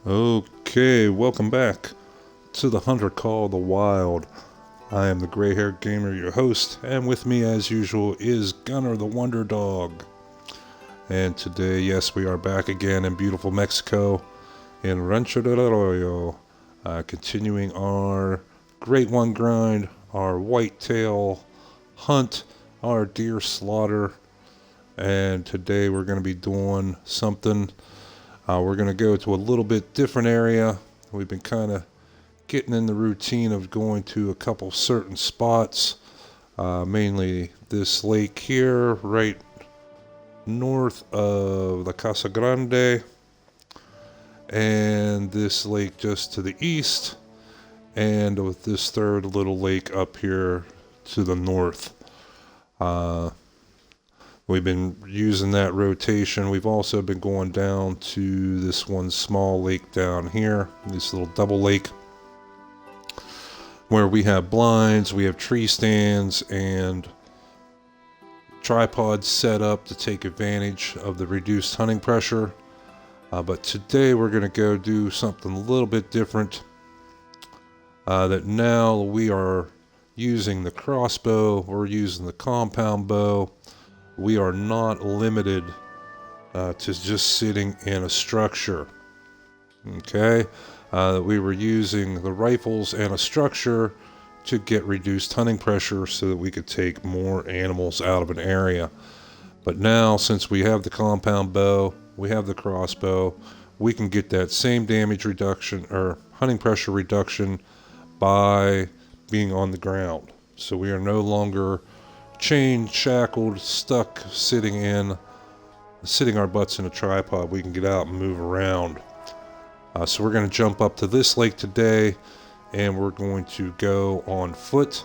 Okay, welcome back to the Hunter Call of the Wild. I am the gray-haired gamer, your host, and with me as usual is Gunner the Wonder Dog. And today, yes, we are back again in beautiful Mexico, in Rancho del Arroyo, continuing our Great One grind, our whitetail hunt, our deer slaughter, and today we're going to be doing something. We're going to go to a little bit different area. We've been kind of getting in the routine of going to a couple certain spots, mainly this lake here, right north of La Casa Grande, and this lake just to the east, and with this third little lake up here to the north. We've been using that rotation. We've also been going down to this one small lake down here, this little double lake, where we have blinds, we have tree stands, and tripods set up to take advantage of the reduced hunting pressure. But today we're going to go do something a little bit different. That now we are using the crossbow, we're using the compound bow. We are not limited to just sitting in a structure. Okay? We were using the rifles and a structure to get reduced hunting pressure so that we could take more animals out of an area. But now, since we have the compound bow, we have the crossbow, we can get that same damage reduction or hunting pressure reduction by being on the ground. So we are no longer chained, shackled, stuck, sitting our butts in a tripod. We can get out and move around. So we're going to jump up to this lake today, and we're going to go on foot.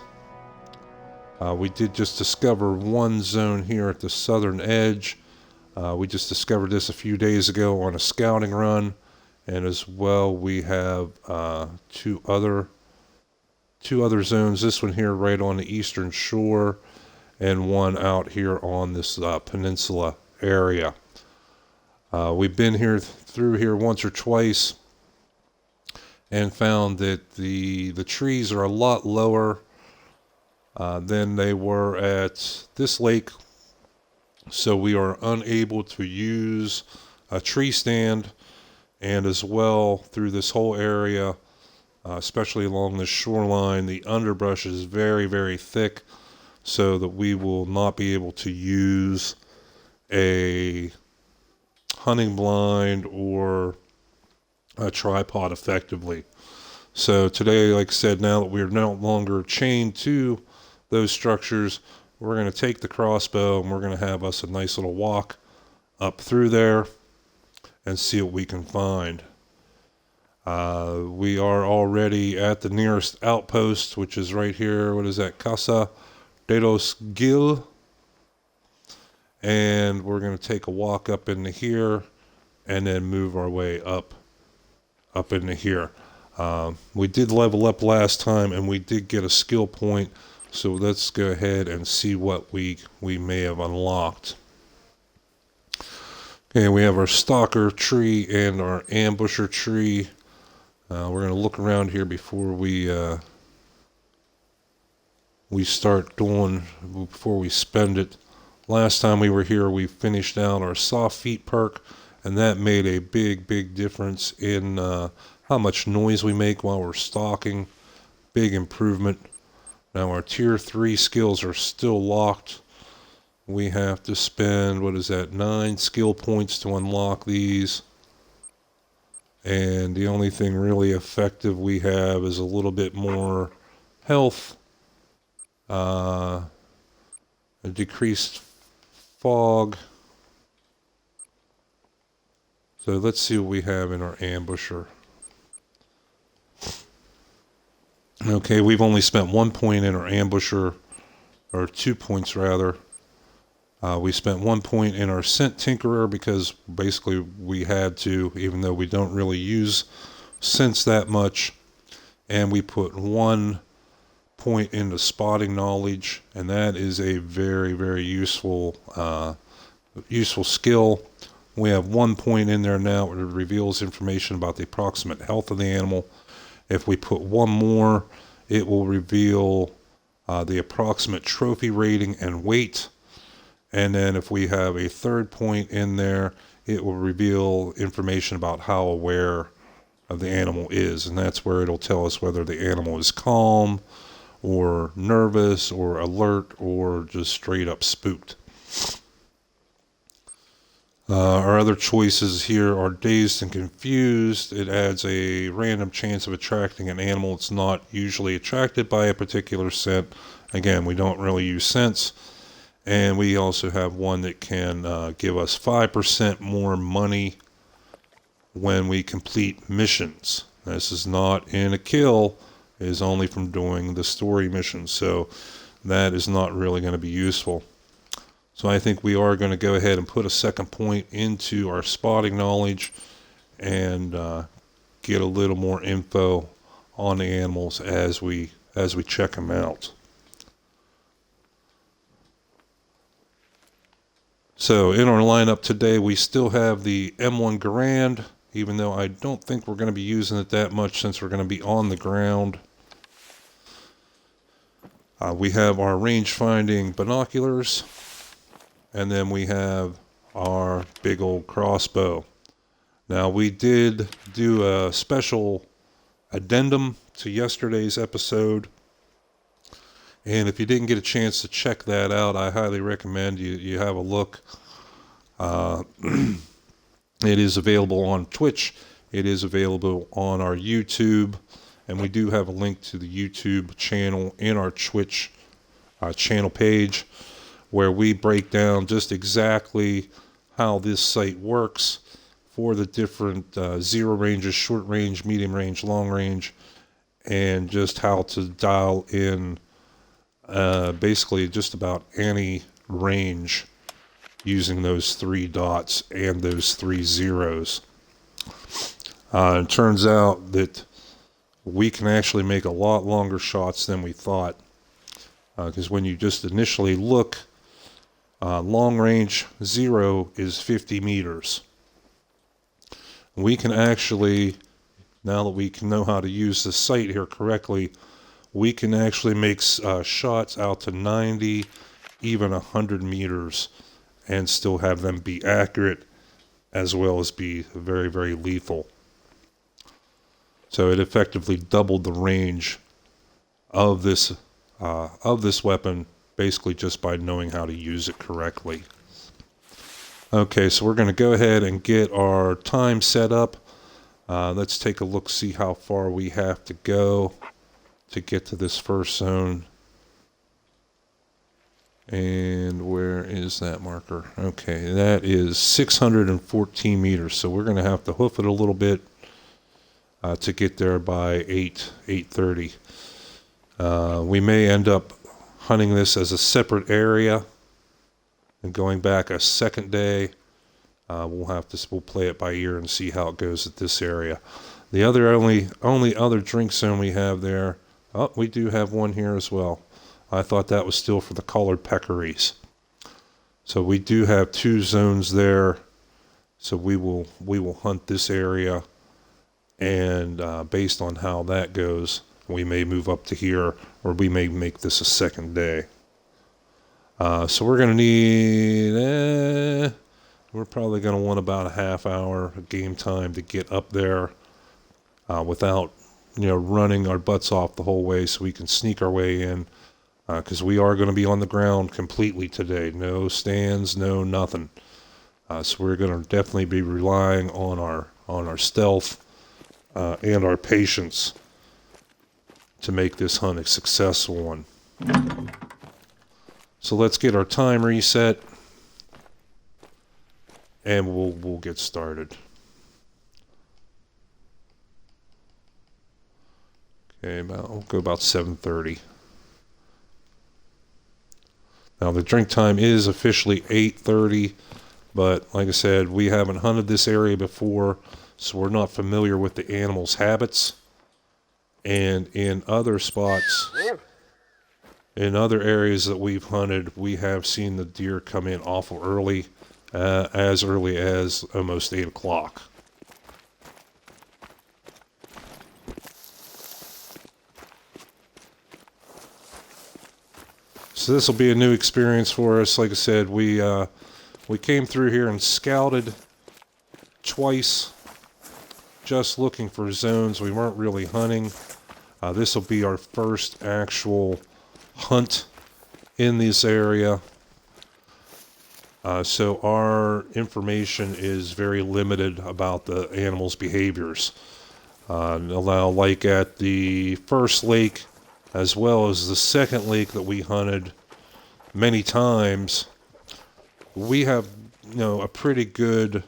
We did just discover one zone here at the southern edge. We just discovered this a few days ago on a scouting run, and as well we have two other zones. This one here right on the eastern shore, and one out here on this peninsula area. We've been through here once or twice and found that the trees are a lot lower than they were at this lake, so we are unable to use a tree stand, and as well through this whole area, especially along the shoreline, the underbrush is very, very thick, so that we will not be able to use a hunting blind or a tripod effectively. So today, like I said, now that we're no longer chained to those structures, we're going to take the crossbow and we're going to have us a nice little walk up through there and see what we can find. We are already at the nearest outpost, which is right here. What is that? Casa de los Gil. And we're going to take a walk up into here and then move our way up into here. We did level up last time and we did get a skill point, so let's go ahead and see what we may have unlocked. Okay, we have our stalker tree and our ambusher tree. We're going to look around here before we spend it. Last time we were here, we finished out our soft feet perk, and that made a big difference in how much noise we make while we're stalking. Big improvement. Now our tier 3 skills are still locked. We have to spend, 9 skill points to unlock these. And the only thing really effective we have is a little bit more health, a decreased fog. So let's see what we have in our ambusher. Okay, we've only spent 1 point in our ambusher, or 2 points rather. We spent 1 point in our scent tinkerer because basically we had to, even though we don't really use scents that much. And we put 1 point into spotting knowledge, and that is a very, very useful skill We have 1 point in there now where it reveals information about the approximate health of the animal. If we put one more, it will reveal the approximate trophy rating and weight. And then if we have a third point in there, it will reveal information about how aware of the animal is. And that's where it'll tell us whether the animal is calm or nervous or alert or just straight up spooked. Our other choices here are dazed and confused. It adds a random chance of attracting an animal that's not usually attracted by a particular scent. Again, we don't really use scents. And we also have one that can give us 5% more money when we complete missions. This is not in a kill, it is only from doing the story missions. So that is not really going to be useful. So I think we are going to go ahead and put a second point into our spotting knowledge and get a little more info on the animals as we check them out. So in our lineup today, we still have the M1 Garand, even though I don't think we're going to be using it that much since we're going to be on the ground. We have our range-finding binoculars, and then we have our big old crossbow. Now, we did do a special addendum to yesterday's episode, and if you didn't get a chance to check that out, I highly recommend you have a look. It is available on Twitch. It is available on our YouTube. And we do have a link to the YouTube channel in our Twitch channel page where we break down just exactly how this sight works for the different zero ranges, short range, medium range, long range, and just how to dial in basically just about any range using those 3 dots and those 3 zeros. It turns out that we can actually make a lot longer shots than we thought. Because when you just initially look, long range 0 is 50 meters. We can actually, now that we can know how to use the sight here correctly, we can actually make shots out to 90, even 100 meters and still have them be accurate as well as be very, very lethal. So it effectively doubled the range of this weapon basically just by knowing how to use it correctly. Okay, so we're going to go ahead and get our time set up. Let's take a look, see how far we have to go to get to this first zone. And where is that marker? Okay, that is 614 meters. So we're going to have to hoof it a little bit to get there by 8:30. We may end up hunting this as a separate area and going back a second day. We'll play it by ear and see how it goes at this area. The only other drink zone we have there. Oh, we do have one here as well. I thought that was still for the collared peccaries. So we do have 2 zones there. So we will hunt this area, and based on how that goes, we may move up to here, or we may make this a second day. So we're going to need, we're probably going to want about a half hour of game time to get up there without, running our butts off the whole way, so we can sneak our way in. Because we are going to be on the ground completely today. No stands, no nothing. So we're going to definitely be relying on our stealth and our patience to make this hunt a successful one. So let's get our time reset, and we'll get started. Okay, we'll go about 7:30. Now, the drink time is officially 8:30, but like I said, we haven't hunted this area before, so we're not familiar with the animal's habits. And in other spots, in other areas that we've hunted, we have seen the deer come in awful early as early as almost 8 o'clock. So this will be a new experience for us. Like I said, we came through here and scouted twice, just looking for zones. We weren't really hunting. This will be our first actual hunt in this area. So our information is very limited about the animals' behaviors. Now, like at the first lake, as well as the second lake that we hunted many times, we have, a pretty good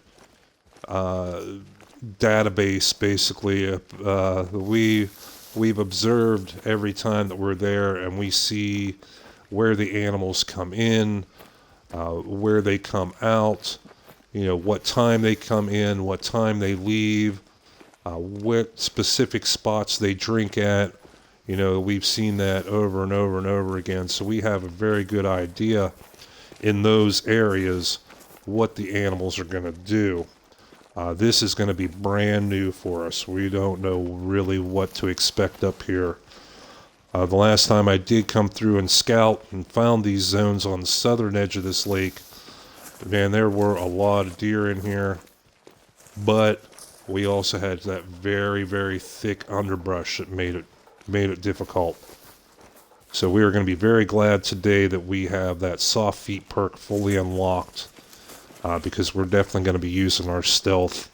database. Basically, we've observed every time that we're there, and we see where the animals come in, where they come out, what time they come in, what time they leave, what specific spots they drink at. We've seen that over and over and over again. So we have a very good idea in those areas what the animals are going to do. This is going to be brand new for us. We don't know really what to expect up here. The last time I did come through and scout and found these zones on the southern edge of this lake, man, there were a lot of deer in here, but we also had that very, very thick underbrush that made it difficult. So we are going to be very glad today that we have that soft feet perk fully unlocked, because we're definitely going to be using our stealth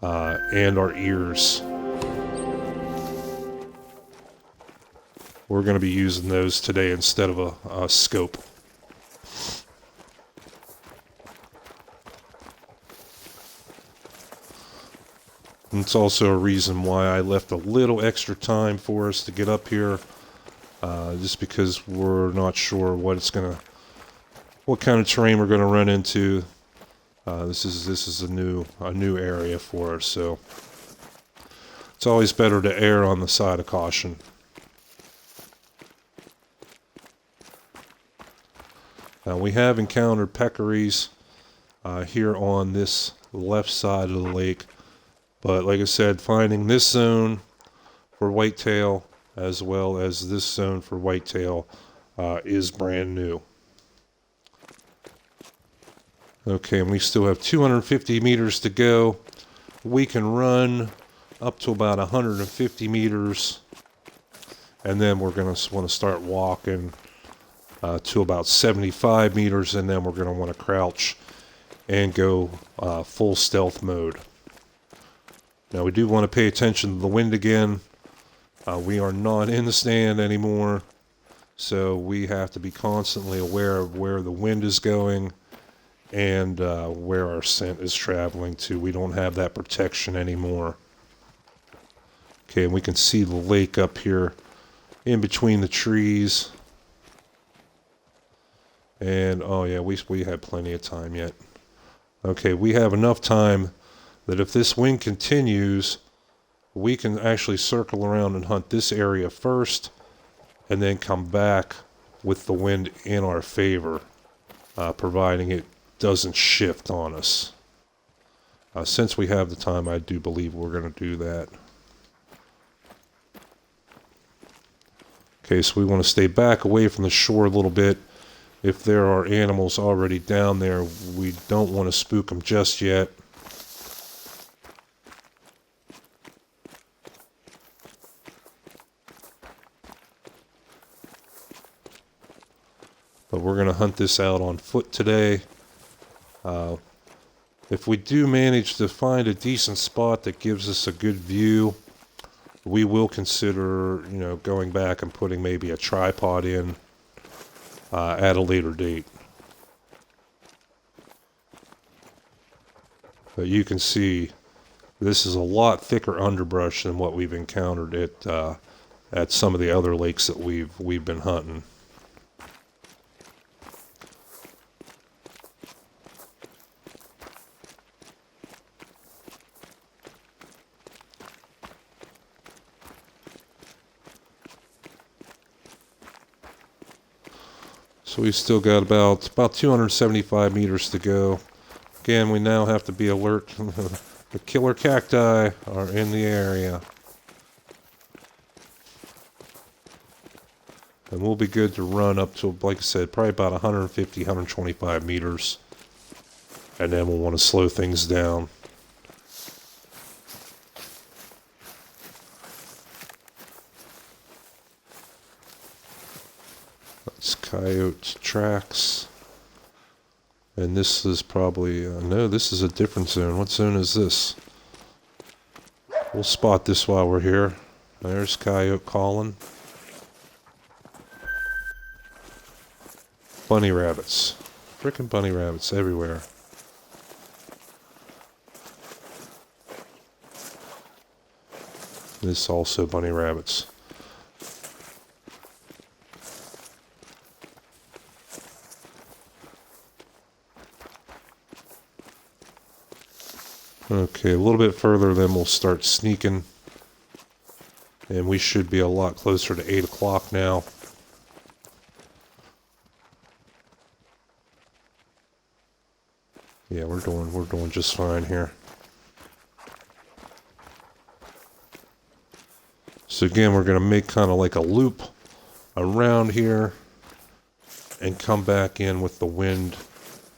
and our ears. We're going to be using those today instead of a scope. And it's also a reason why I left a little extra time for us to get up here, just because we're not sure what kind of terrain we're going to run into. This is a new area for us, so it's always better to err on the side of caution. Now, we have encountered peccaries here on this left side of the lake, but like I said, finding this zone for whitetail as well as this zone for whitetail is brand new. Okay, and we still have 250 meters to go. We can run up to about 150 meters, and then we're going to want to start walking to about 75 meters, and then we're going to want to crouch and go full stealth mode. Now, we do want to pay attention to the wind again. We are not in the stand anymore, so we have to be constantly aware of where the wind is going and where our scent is traveling to. We don't have that protection anymore. Okay, and we can see the lake up here in between the trees. And, oh yeah, we have plenty of time yet. Okay, we have enough time that if this wind continues, we can actually circle around and hunt this area first, and then come back with the wind in our favor, providing it doesn't shift on us. Since we have the time, I do believe we're going to do that. Okay, so we want to stay back away from the shore a little bit. If there are animals already down there, we don't want to spook them just yet. But we're going to hunt this out on foot today. If we do manage to find a decent spot that gives us a good view, we will consider, going back and putting maybe a tripod in at a later date. But you can see this is a lot thicker underbrush than what we've encountered at some of the other lakes that we've been hunting. So we still got about 275 meters to go. Again, we now have to be alert. The killer cacti are in the area. And we'll be good to run up to, like I said, probably about 150, 125 meters. And then we'll want to slow things down. That's coyote tracks. And this is probably, no, this is a different zone. What zone is this? We'll spot this while we're here. There's coyote calling. Bunny rabbits. Frickin' bunny rabbits everywhere. This also bunny rabbits. Okay, a little bit further, then we'll start sneaking. And we should be a lot closer to 8 o'clock now. Yeah, we're doing just fine here. So again, we're going to make kind of like a loop around here and come back in with the wind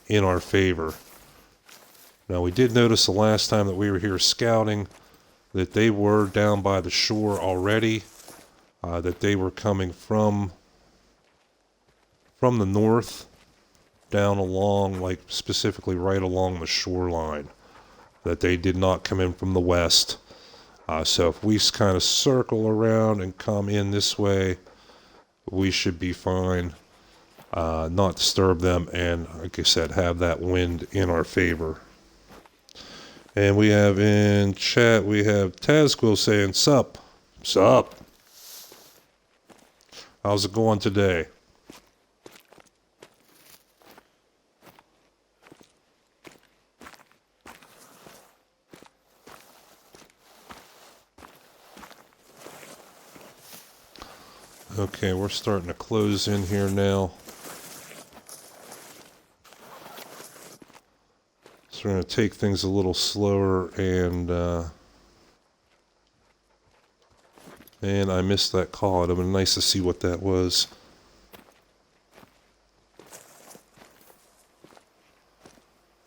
in our favor. Now, we did notice the last time that we were here scouting that they were down by the shore already, that they were coming from the north down along, like specifically right along the shoreline, that they did not come in from the west. So if we kind of circle around and come in this way, we should be fine, not disturb them, and like I said, have that wind in our favor. And we have in chat, we have Tazquill saying, "Sup? Sup? How's it going today?" Okay, we're starting to close in here now. So we're going to take things a little slower, and I missed that call. It would have been nice to see what that was.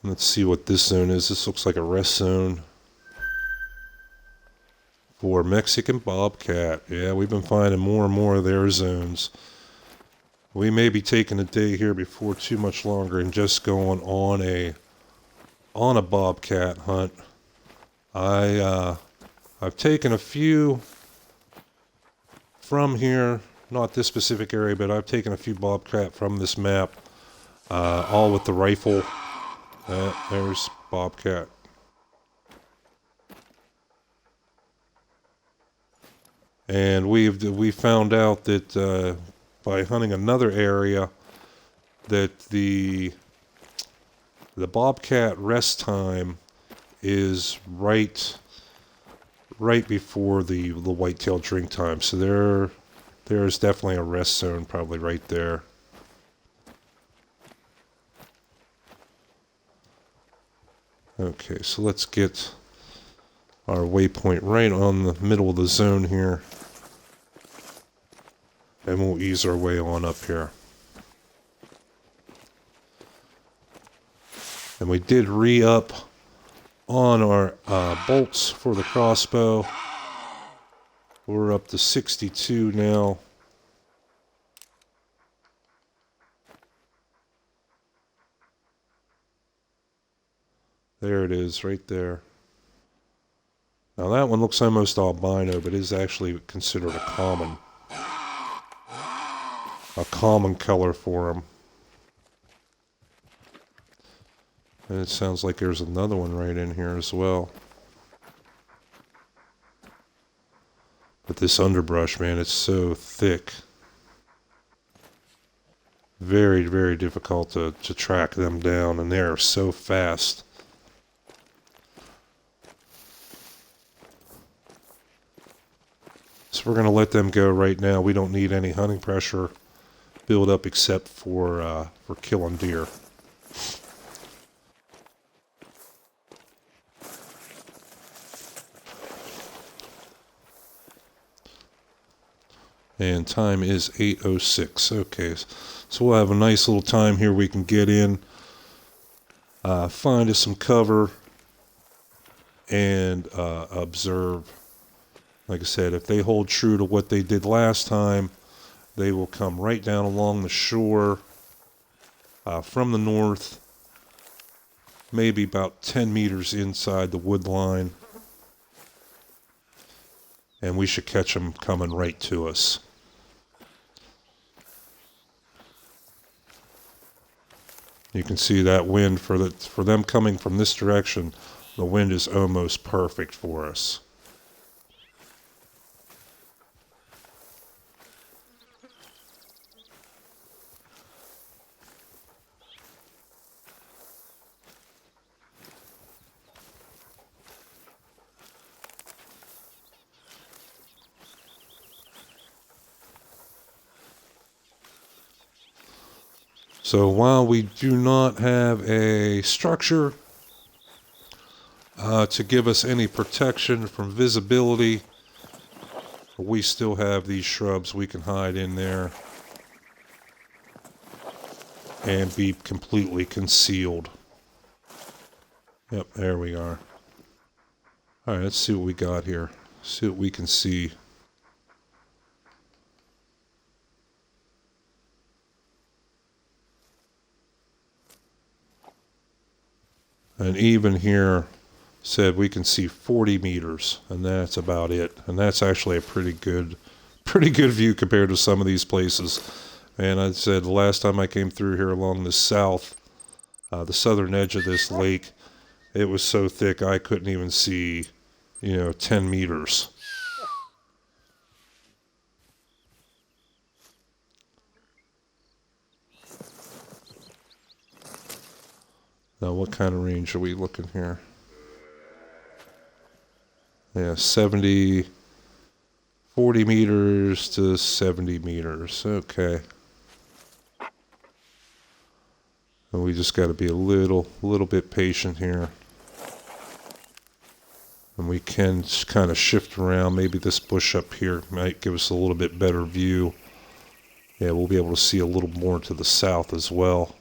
Let's see what this zone is. This looks like a rest zone for Mexican bobcat. Yeah, we've been finding more and more of their zones. We may be taking a day here before too much longer and just going on a bobcat hunt. I've taken a few from here, not this specific area, but I've taken a few bobcat from this map, all with the rifle. There's bobcat. And we found out that by hunting another area that the bobcat rest time is right before the whitetail drink time. So there's definitely a rest zone probably right there. Okay, so let's get our waypoint right on the middle of the zone here. And we'll ease our way on up here. And we did re-up on our bolts for the crossbow. We're up to 62 now. There it is, right there. Now that one looks almost albino, but is actually considered a common color for them. And it sounds like there's another one right in here as well. But this underbrush, man, it's so thick. Very, very difficult to track them down, and they are so fast. So we're going to let them go right now. We don't need any hunting pressure build up except for killing deer. And time is 8:06. Okay, so we'll have a nice little time here. We can get in, find us some cover, and observe. Like I said, if they hold true to what they did last time, they will come right down along the shore from the north, maybe about 10 meters inside the wood line, and we should catch them coming right to us. You can see that wind for them coming from this direction. The wind is almost perfect for us. So while we do not have a structure to give us any protection from visibility, we still have these shrubs we can hide in there and be completely concealed. Yep, there we are. All right, let's see what we got here. See what we can see. And even here said we can see 40 meters, and that's about it. And that's actually a pretty good view compared to some of these places. And I said the last time I came through here along the southern edge of this lake, it was so thick I couldn't even see, 10 meters. Now, what kind of range are we looking here? Yeah, 40 meters to 70 meters. Okay. And we just got to be a little bit patient here. And we can just kind of shift around. Maybe this bush up here might give us a little bit better view. Yeah, we'll be able to see a little more to the south as well.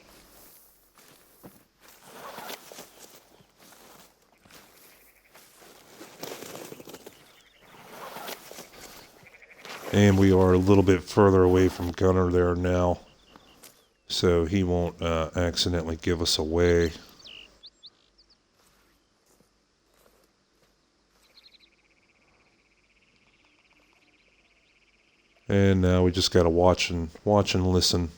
And we are a little bit further away from Gunner there now, so he won't accidentally give us away. And now we just got to watch and listen.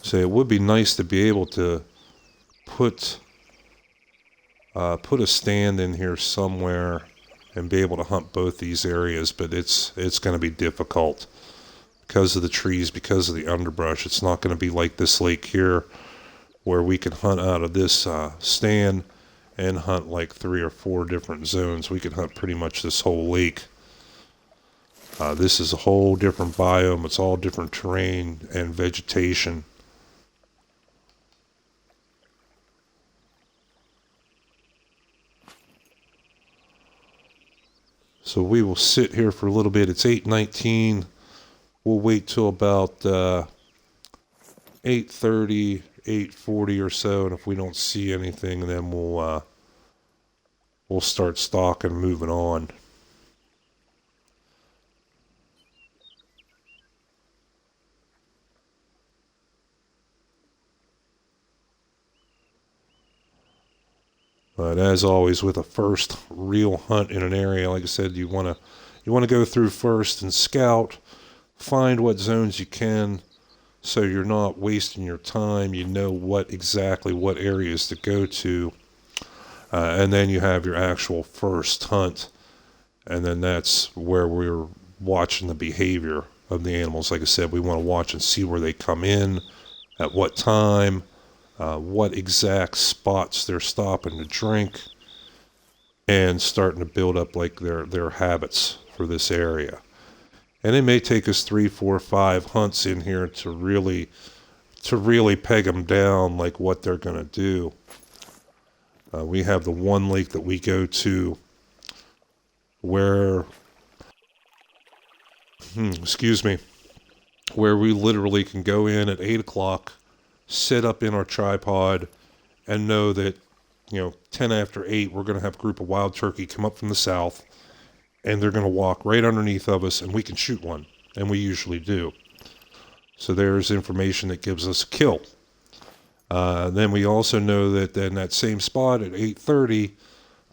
So it would be nice to be able to put a stand in here somewhere and be able to hunt both these areas, but it's going to be difficult because of the trees, because of the underbrush. It's not going to be like this lake here where we can hunt out of this stand and hunt like 3 or 4 different zones. We can hunt pretty much this whole lake. This is a whole different biome. It's all different terrain and vegetation. So we will sit here for a little bit. It's 8:19. We'll wait till about 8:30, 8:40 or so, and if we don't see anything, then we'll start stalking and moving on. But as always, with a first real hunt in an area, like I said, you want to go through first and scout, find what zones you can, so you're not wasting your time. You know what areas to go to, and then you have your actual first hunt, and then that's where we're watching the behavior of the animals. Like I said, we want to watch and see where they come in, at what time. What exact spots they're stopping to drink, and starting to build up like their habits for this area. And it may take us 3, 4, 5 hunts in here to really peg them down like what they're going to do. We have the one lake that we go to where, where we literally can go in at 8 o'clock, sit up in our tripod, and know that, 10 after 8, we're going to have a group of wild turkey come up from the south, and they're going to walk right underneath of us, and we can shoot one, and we usually do. So there's information that gives us a kill. Then we also know that in that same spot at 8:30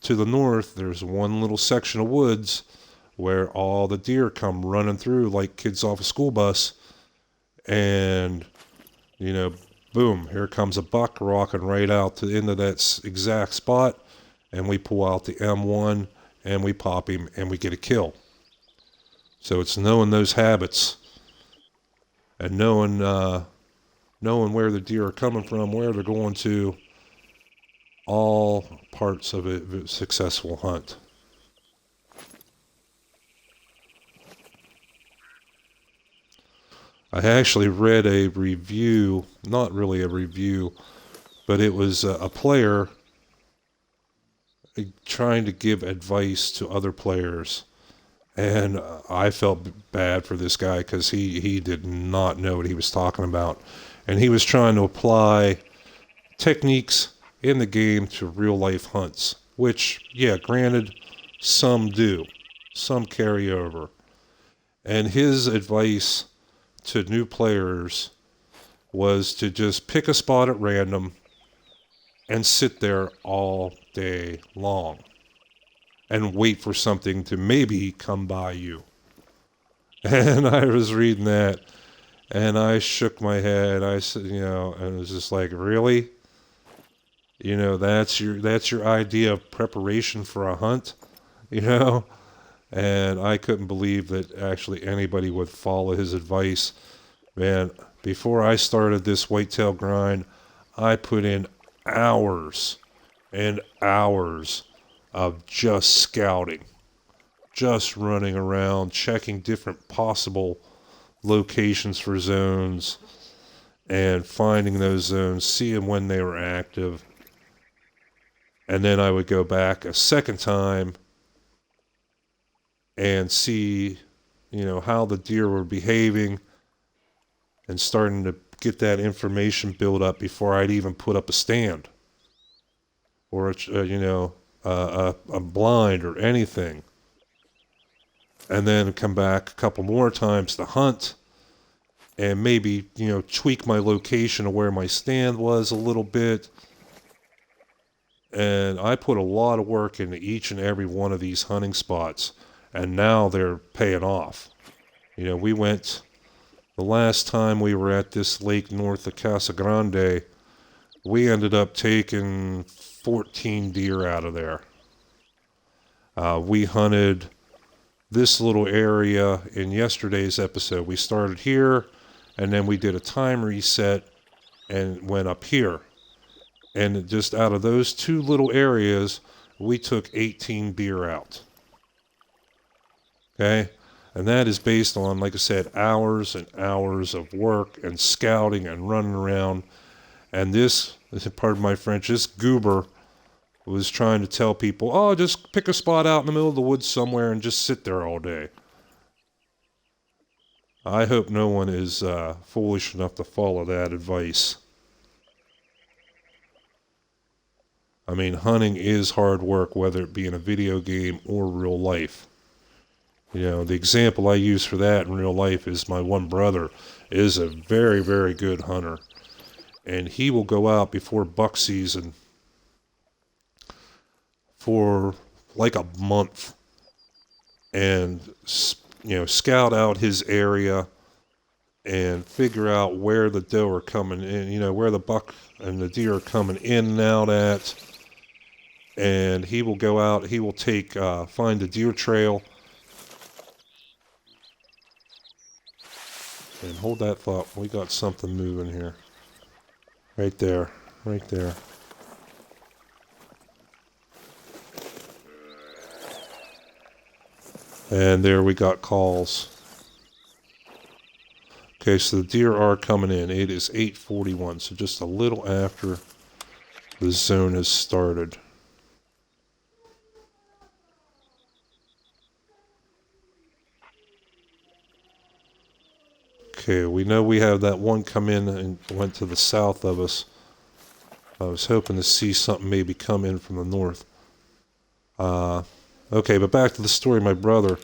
to the north, there's one little section of woods where all the deer come running through like kids off a school bus. And, boom, here comes a buck walking right out to the end of that exact spot. And we pull out the M1 and we pop him and we get a kill. So it's knowing those habits and knowing where the deer are coming from, where they're going to, all parts of a successful hunt. I actually read a review, not really a review, but it was a player trying to give advice to other players. And I felt bad for this guy because he did not know what he was talking about. And he was trying to apply techniques in the game to real life hunts, which, yeah, granted, some do. Some carry over. And his advice to new players was to just pick a spot at random and sit there all day long and wait for something to maybe come by you. And I was reading that and I shook my head. I said, and it was just like, really? That's your idea of preparation for a hunt, And I couldn't believe that actually anybody would follow his advice. Man, before I started this whitetail grind, I put in hours and hours of just scouting, just running around, checking different possible locations for zones and finding those zones, seeing when they were active. And then I would go back a second time and see, how the deer were behaving and starting to get that information built up before I'd even put up a stand or, a blind or anything. And then come back a couple more times to hunt and maybe, tweak my location of where my stand was a little bit. And I put a lot of work into each and every one of these hunting spots. And now they're paying off. We went, the last time we were at this lake north of Casa Grande, we ended up taking 14 deer out of there. We hunted this little area in yesterday's episode. We started here, and then we did a time reset and went up here. And just out of those two little areas, we took 18 deer out. Okay? And that is based on, like I said, hours and hours of work and scouting and running around. And this, pardon my French, this goober was trying to tell people, oh, just pick a spot out in the middle of the woods somewhere and just sit there all day. I hope no one is foolish enough to follow that advice. I mean, hunting is hard work, whether it be in a video game or real life. The example I use for that in real life is my one brother is a very, very good hunter. And he will go out before buck season for like a month and, scout out his area and figure out where the doe are coming in, where the buck and the deer are coming in and out at. And he will go out, he will find the deer trail. And hold that thought, we got something moving here. Right there. And there we got calls. Okay, so the deer are coming in. It is 8:41, so just a little after the zone has started. Okay, we know we have that one come in and went to the south of us. I was hoping to see something maybe come in from the north. Okay, but back to the story. My brother,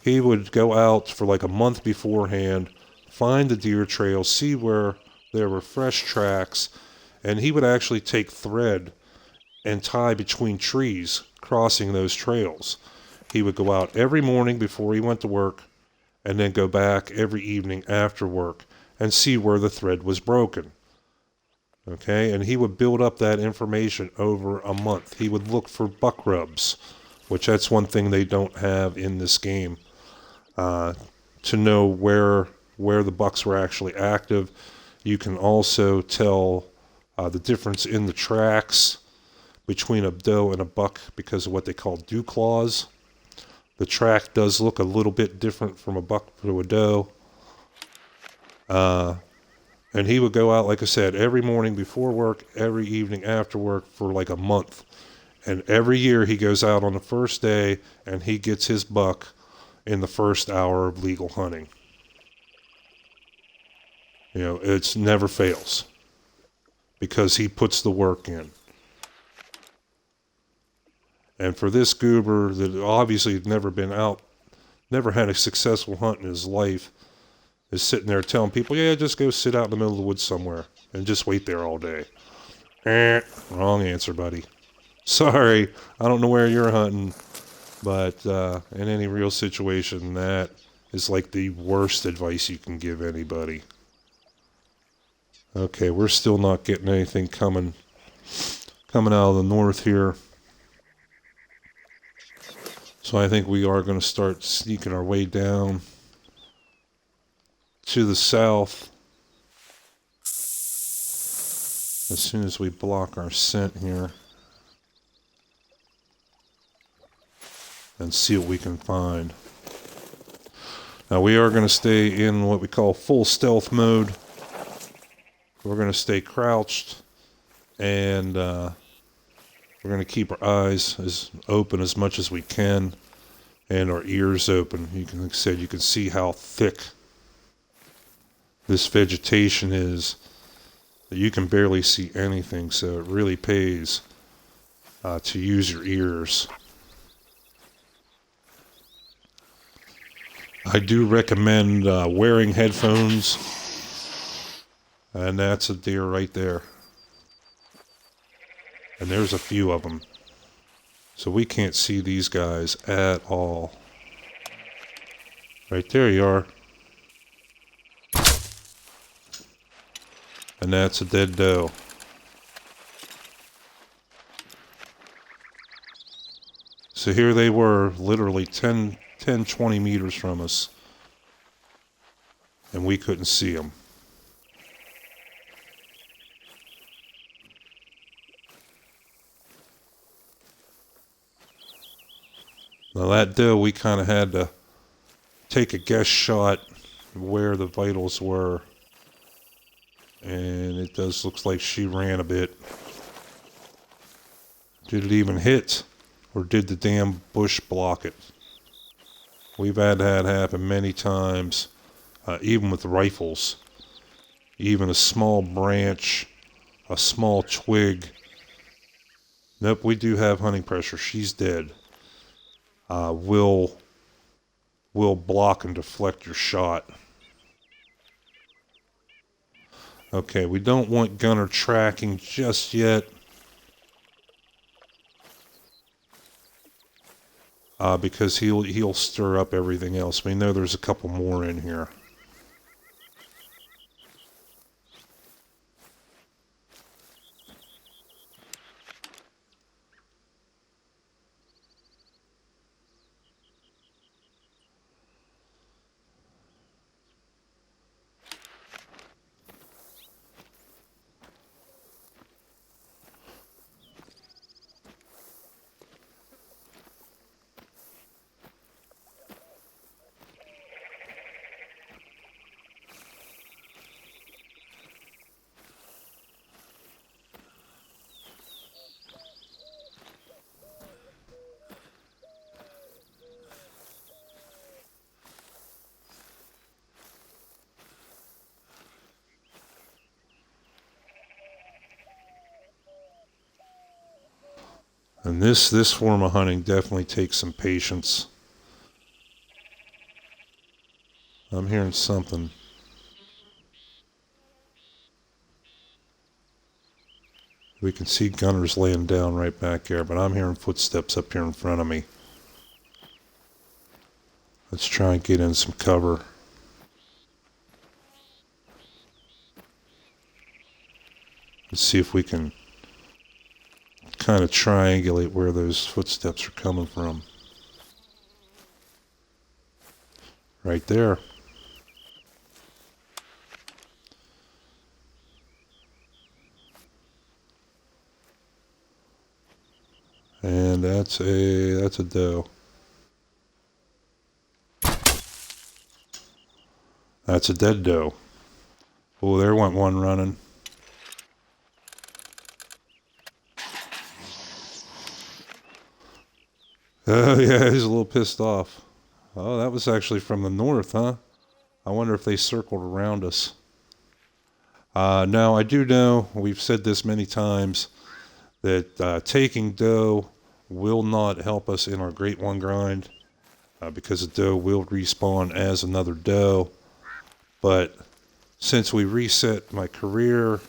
he would go out for like a month beforehand, find the deer trail, see where there were fresh tracks, and he would actually take thread and tie between trees crossing those trails. He would go out every morning before he went to work and then go back every evening after work and see where the thread was broken. Okay, and he would build up that information over a month. He would look for buck rubs, which that's one thing they don't have in this game, to know where the bucks were actually active. You can also tell the difference in the tracks between a doe and a buck because of what they call dew claws. The track does look a little bit different from a buck to a doe. And he would go out, like I said, every morning before work, every evening after work for like a month. And every year he goes out on the first day and he gets his buck in the first hour of legal hunting. You know, it's never fails because he puts the work in. And for this goober that obviously had never been out, never had a successful hunt in his life, is sitting there telling people, yeah, just go sit out in the middle of the woods somewhere and just wait there all day. Wrong answer, buddy. Sorry, I don't know where you're hunting, but in any real situation, that is like the worst advice you can give anybody. Okay, we're still not getting anything coming out of the north here. So I think we are going to start sneaking our way down to the south as soon as we block our scent here and see what we can find. Now we are going to stay in what we call full stealth mode. We're going to stay crouched and we're going to keep our eyes as open as much as we can and our ears open. You can, like I said, you can see how thick this vegetation is. You can barely see anything, so it really pays to use your ears. I do recommend wearing headphones, and that's a deer right there. And there's a few of them. So we can't see these guys at all. Right there you are. And that's a dead doe. So here they were, literally 10, 20 meters from us. And we couldn't see them. Now that doe, we kind of had to take a guess shot where the vitals were. And it does look like she ran a bit. Did it even hit? Or did the damn bush block it? We've had that happen many times, even with rifles. Even a small branch, a small twig. Nope, we do have hunting pressure. She's dead. Will block and deflect your shot. Okay, we don't want gunner tracking just yet. Because he'll stir up everything else. We know there's a couple more in here. And this form of hunting definitely takes some patience. I'm hearing something. We can see Gunner's laying down right back there, but I'm hearing footsteps up here in front of me. Let's try and get in some cover. Let's see if we can kind of triangulate where those footsteps are coming from. Right there. And that's a doe. That's a dead doe. Oh, there went one running. Oh, yeah, he's a little pissed off. Oh, that was actually from the north, huh? I wonder if they circled around us. Now, I do know, we've said this many times, that taking doe will not help us in our Great One grind because a doe will respawn as another doe. But since we reset my career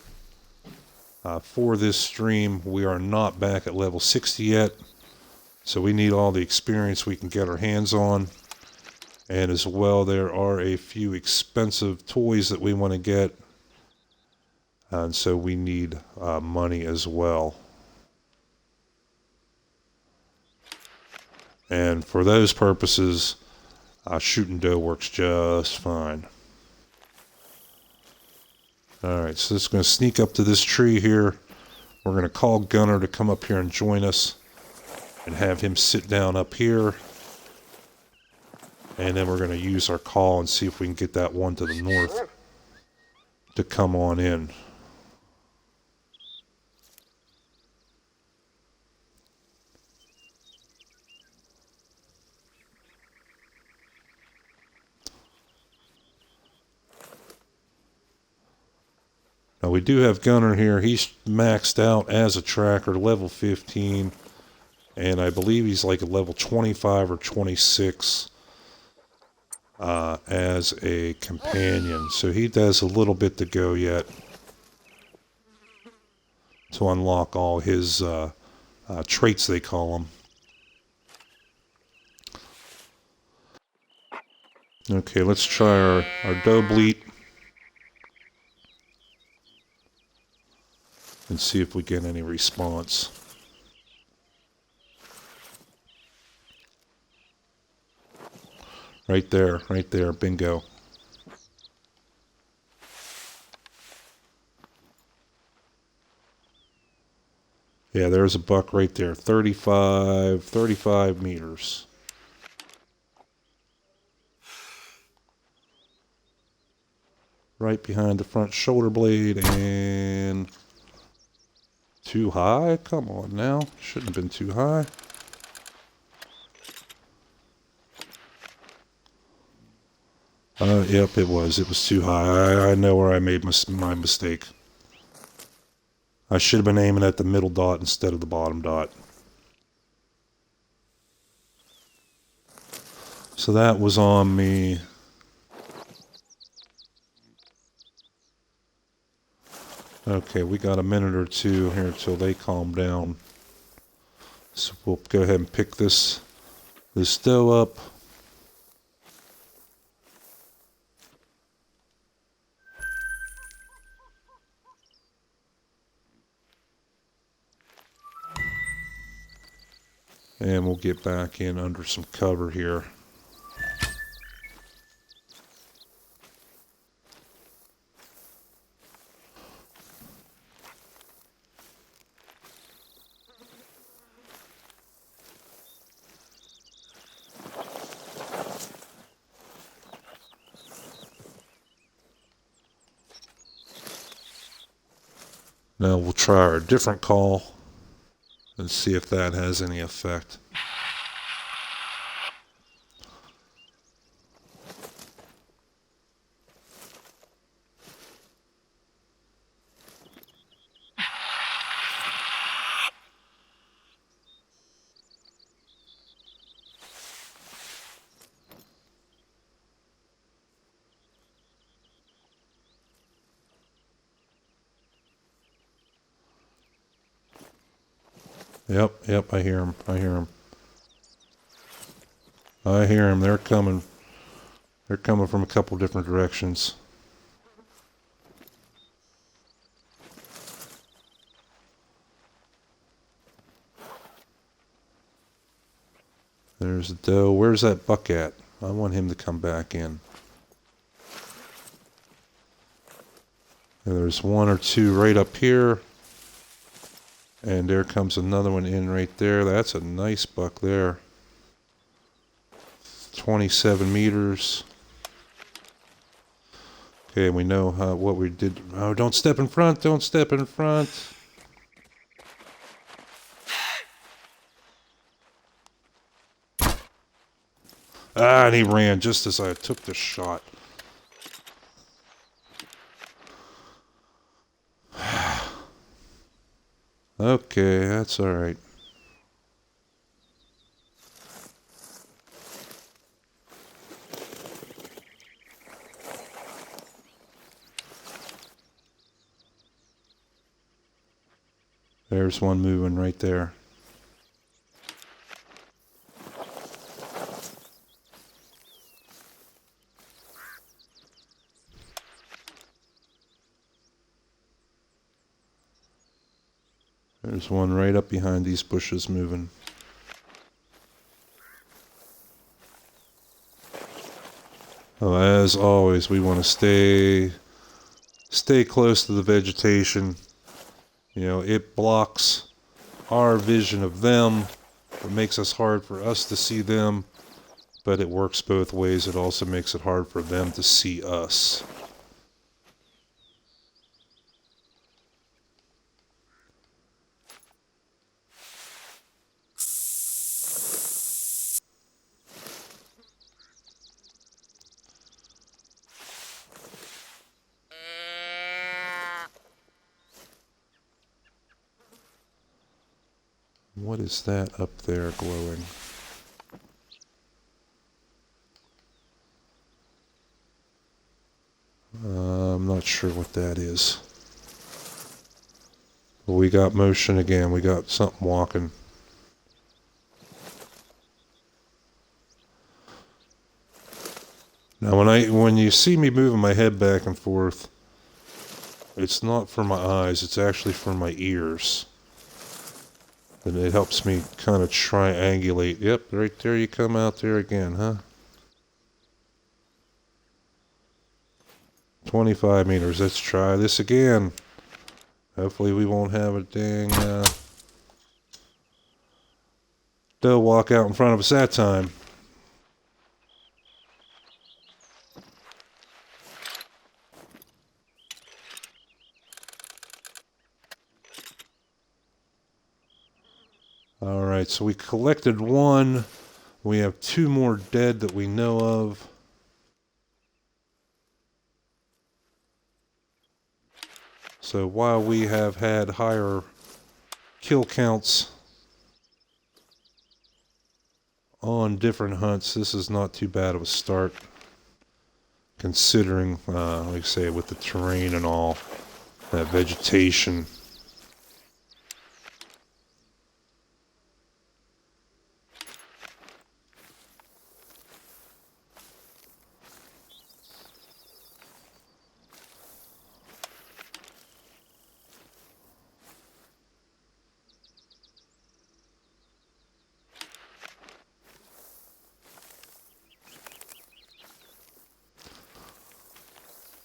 for this stream, we are not back at level 60 yet. So we need all the experience we can get our hands on. And as well, there are a few expensive toys that we want to get. And so we need money as well. And for those purposes, shooting doe works just fine. Alright, so it's going to sneak up to this tree here. We're going to call Gunner to come up here and join us. And have him sit down up here. And then we're going to use our call and see if we can get that one to the north to come on in. Now we do have Gunner here. He's maxed out as a tracker, level 15. And I believe he's like a level 25 or 26 as a companion. So he does a little bit to go yet to unlock all his traits, they call them. Okay, let's try our doe bleat. And see if we get any response. Right there, bingo. Yeah, there's a buck right there, 35 meters. Right behind the front shoulder blade and too high? Come on now, shouldn't have been too high. Yep, it was too high. I know where I made my mistake. I should have been aiming at the middle dot instead of the bottom dot. So that was on me. Okay, we got a minute or two here until they calm down. So we'll go ahead and pick this doe up. And we'll get back in under some cover here. Now we'll try a different call and see if that has any effect. Yep, I hear them. I hear them. I hear them. They're coming. They're coming from a couple different directions. There's a doe. Where's that buck at? I want him to come back in. And there's one or two right up here. And there comes another one in right there. That's a nice buck there. 27 meters. Okay, we know what we did. Oh, don't step in front. Don't step in front. Ah, and he ran just as I took the shot. Okay, that's all right. There's one moving right there. There's one right up behind these bushes moving. Oh, as always, we want to stay close to the vegetation. You know, it blocks our vision of them. It makes it hard for us to see them, but it works both ways. It also makes it hard for them to see us. What is that up there glowing? I'm not sure what that is. But we got motion again. We got something walking. Now when you see me moving my head back and forth, it's not for my eyes, it's actually for my ears. And it helps me kind of triangulate. Yep, right there you come out there again, huh? 25 meters. Let's try this again. Hopefully we won't have a dang doe walk out in front of us that time. Alright, so we collected one. We have two more dead that we know of. So while we have had higher kill counts on different hunts, this is not too bad of a start, considering, like I say, with the terrain and all, that vegetation.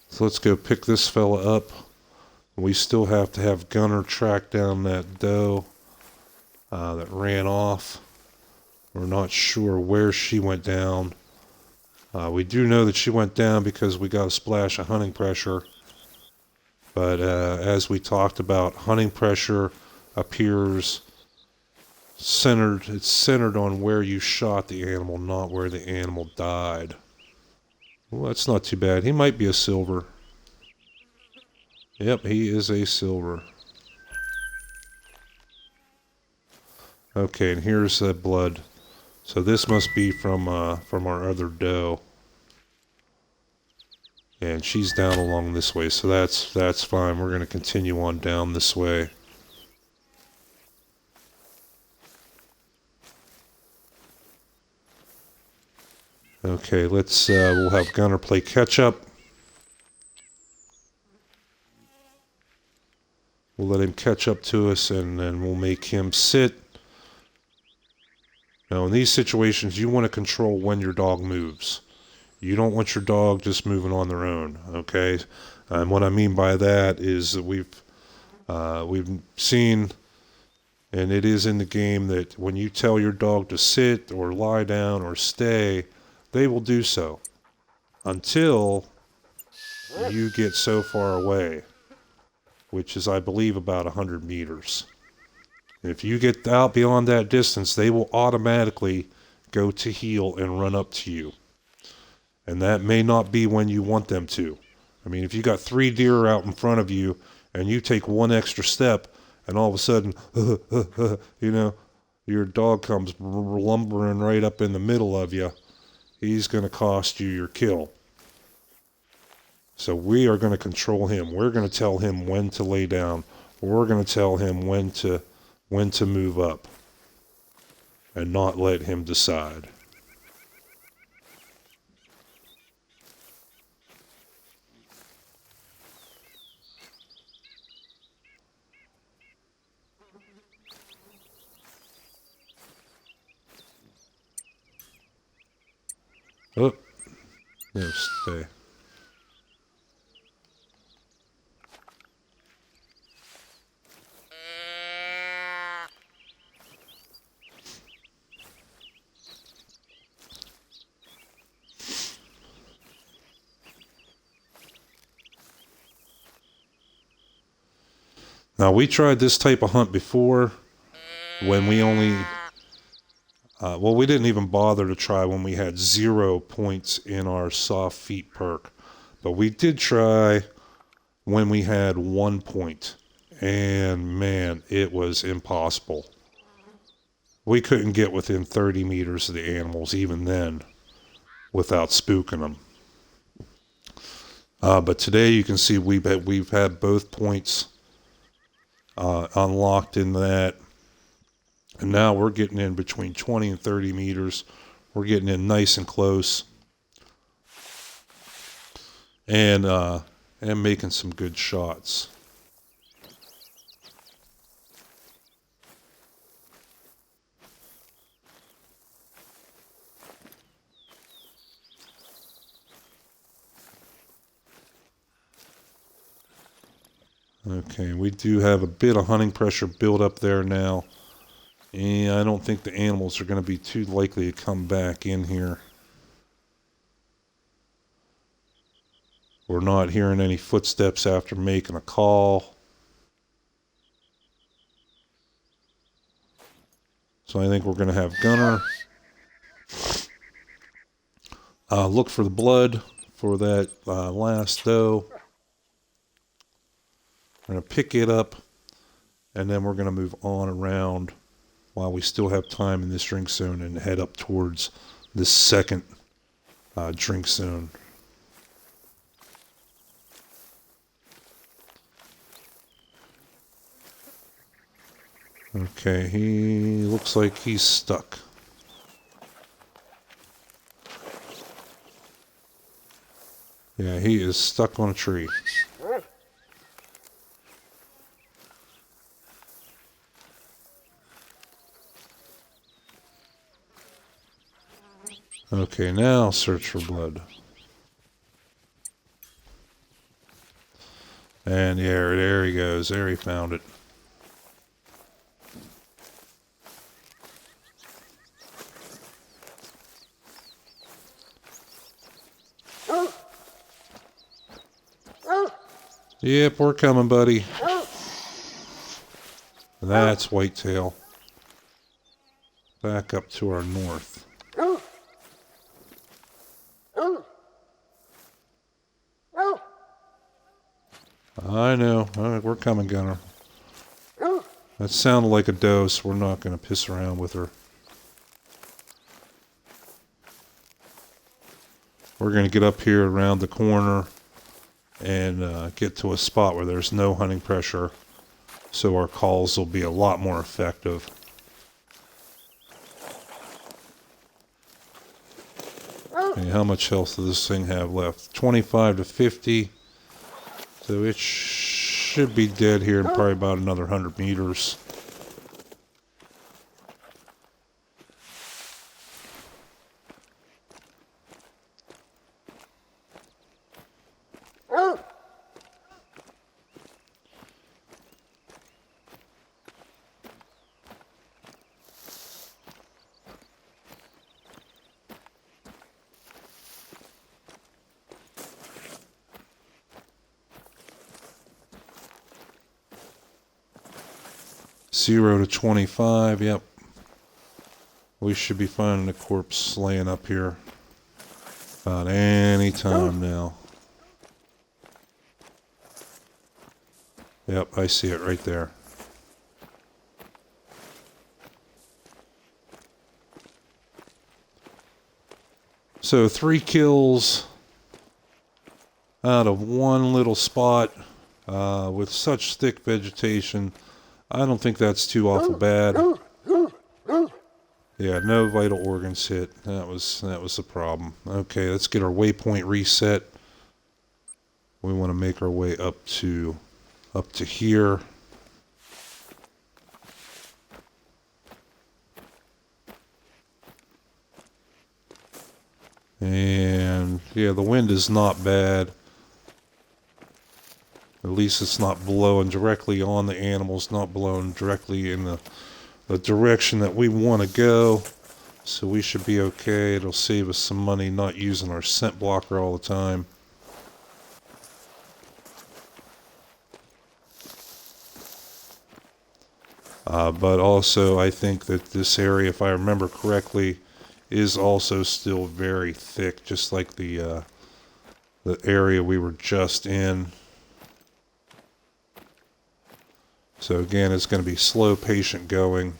So let's go pick this fella up. We still have to have Gunner track down that doe that ran off. We're not sure where she went down. We do know that she went down because we got a splash of hunting pressure. But as we talked about, hunting pressure appears centered. It's centered on where you shot the animal, not where the animal died. Well, that's not too bad. He might be a silver. Yep, he is a silver. Okay, and here's the blood. So this must be from our other doe. And she's down along this way, so that's fine. We're going to continue on down this way. Okay, let's, we'll have Gunner play catch up. We'll let him catch up to us, and then we'll make him sit. Now, in these situations, you want to control when your dog moves. You don't want your dog just moving on their own, okay? And what I mean by that is that we've seen, and it is in the game, that when you tell your dog to sit or lie down or stay, they will do so until you get so far away, which is, I believe, about 100 meters. If you get out beyond that distance, they will automatically go to heel and run up to you. And that may not be when you want them to. I mean, if you got 3 deer out in front of you and you take one extra step and all of a sudden, you know, your dog comes lumbering right up in the middle of you, he's going to cost you your kill. So we are going to control him. We're going to tell him when to lay down. We're going to tell him when to move up and not let him decide. Oh, no, stay. Now, we tried this type of hunt before when we only, well, we didn't even bother to try when we had 0 points in our soft feet perk. But we did try when we had 1 point. And man, it was impossible. We couldn't get within 30 meters of the animals even then without spooking them. But today you can see we've had both points unlocked in that, and now we're getting in between 20 and 30 meters. We're getting in nice and close, and making some good shots. Okay, we do have a bit of hunting pressure built up there now. And I don't think the animals are going to be too likely to come back in here. We're not hearing any footsteps after making a call. So I think we're going to have Gunner look for the blood for that last doe. We're going to pick it up, and then we're going to move on around while we still have time in this drink zone and head up towards this second drink zone. Okay, he looks like he's stuck. Yeah, he is stuck on a tree. Okay, now search for blood. And yeah, there he goes. There he found it. Yep, we're coming, buddy. That's whitetail. Back up to our north. I know. All right, we're coming, Gunner. That sounded like a doe, so we're not going to piss around with her. We're going to get up here around the corner and get to a spot where there's no hunting pressure, so our calls will be a lot more effective. Okay, how much health does this thing have left? 25 to 50. So it should be dead here in probably about another 100 meters. Zero to 25, yep. We should be finding a corpse laying up here about any time now. Yep, I see it right there. So 3 kills out of one little spot with such thick vegetation. I don't think that's too awful bad. Yeah, no vital organs hit. That was the problem. Okay, let's get our waypoint reset. We want to make our way up to here. And yeah, the wind is not bad. At least it's not blowing directly on the animals, not blowing directly in the direction that we want to go. So we should be okay. It'll save us some money not using our scent blocker all the time. But also I think that this area, if I remember correctly, is also still very thick, just like the area we were just in. So again, it's going to be slow, patient going.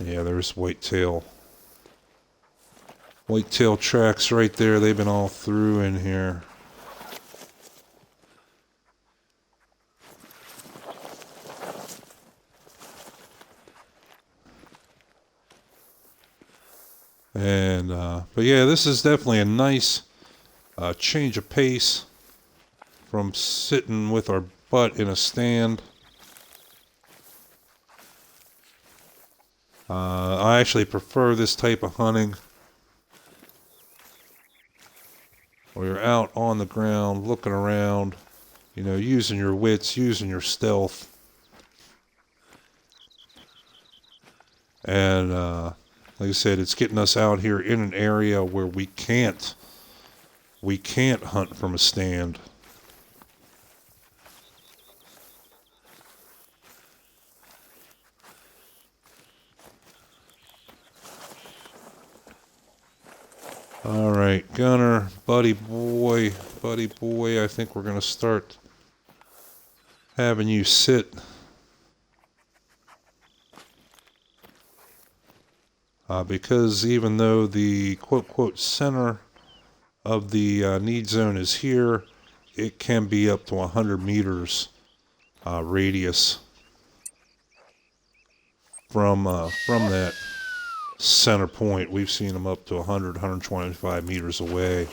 Yeah, there's whitetail. Whitetail tracks right there. They've been all through in here. And, but yeah, this is definitely a nice change of pace from sitting with our butt in a stand. I actually prefer this type of hunting, where you're out on the ground, looking around, you know, using your wits, using your stealth. And, like I said, it's getting us out here in an area where we can't hunt from a stand. All right, Gunner, buddy boy, I think we're going to start having you sit. Because even though the quote center of the need zone is here, it can be up to 100 meters radius from that center point. We've seen them up to 100, 125 meters away.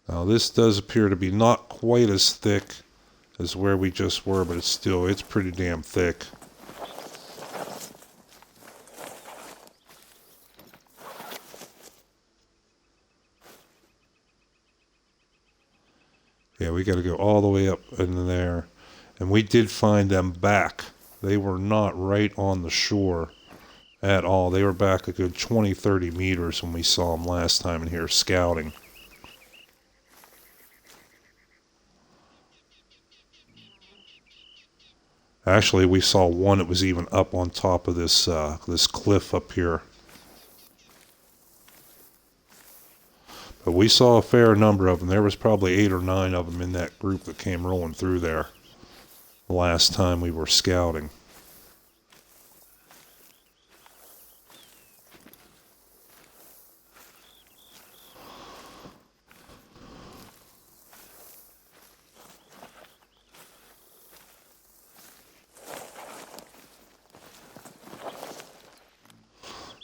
Now this does appear to be not quite as thick as where we just were, but it's pretty damn thick. Yeah, we got to go all the way up in there. And we did find them back. They were not right on the shore at all. They were back a good 20, 30 meters when we saw them last time in here scouting. Actually, we saw one that was even up on top of this this cliff up here. But we saw a fair number of them. There was probably 8 or 9 of them in that group that came rolling through there last time we were scouting.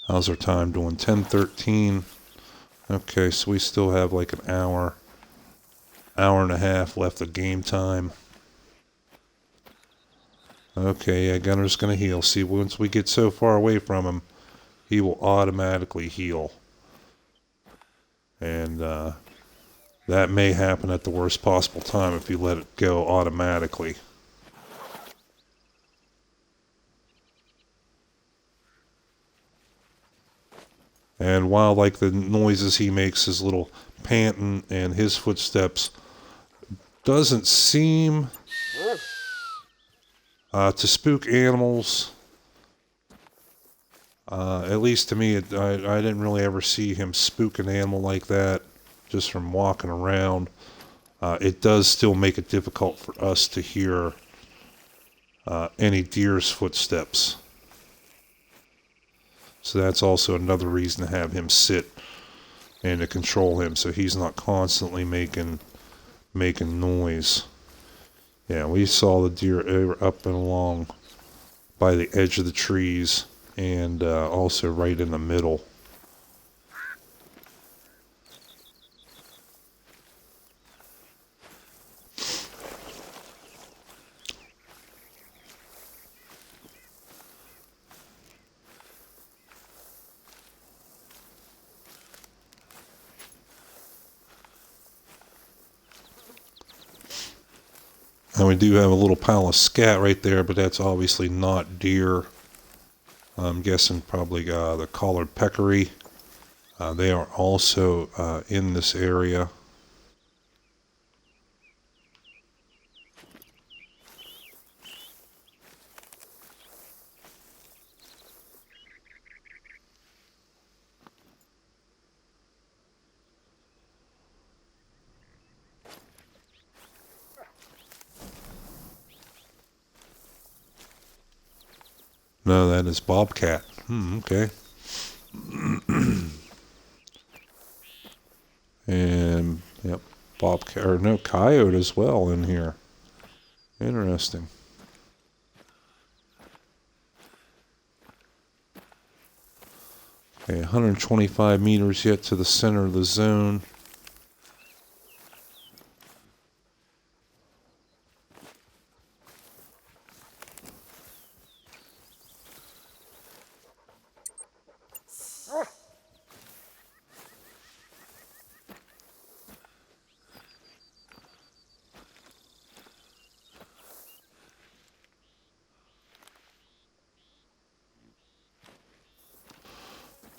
How's our time doing? 10:13. Okay, so we still have like an hour and a half left of game time. Okay, yeah, Gunner's gonna heal. See, once we get so far away from him, he will automatically heal. And that may happen at the worst possible time if you let it go automatically. And while like the noises he makes, his little panting and his footsteps, doesn't seem to spook animals. At least to me, I didn't really ever see him spook an animal like that just from walking around. It does still make it difficult for us to hear any deer's footsteps. So that's also another reason to have him sit and to control him so he's not constantly making noise. Yeah, we saw the deer up and along by the edge of the trees and also right in the middle. And we do have a little pile of scat right there, but that's obviously not deer. I'm guessing probably the collared peccary. They are also in this area. No, that is bobcat. Okay. And, yep, bobcat, or no, coyote as well in here. Interesting. Okay, 125 meters yet to the center of the zone.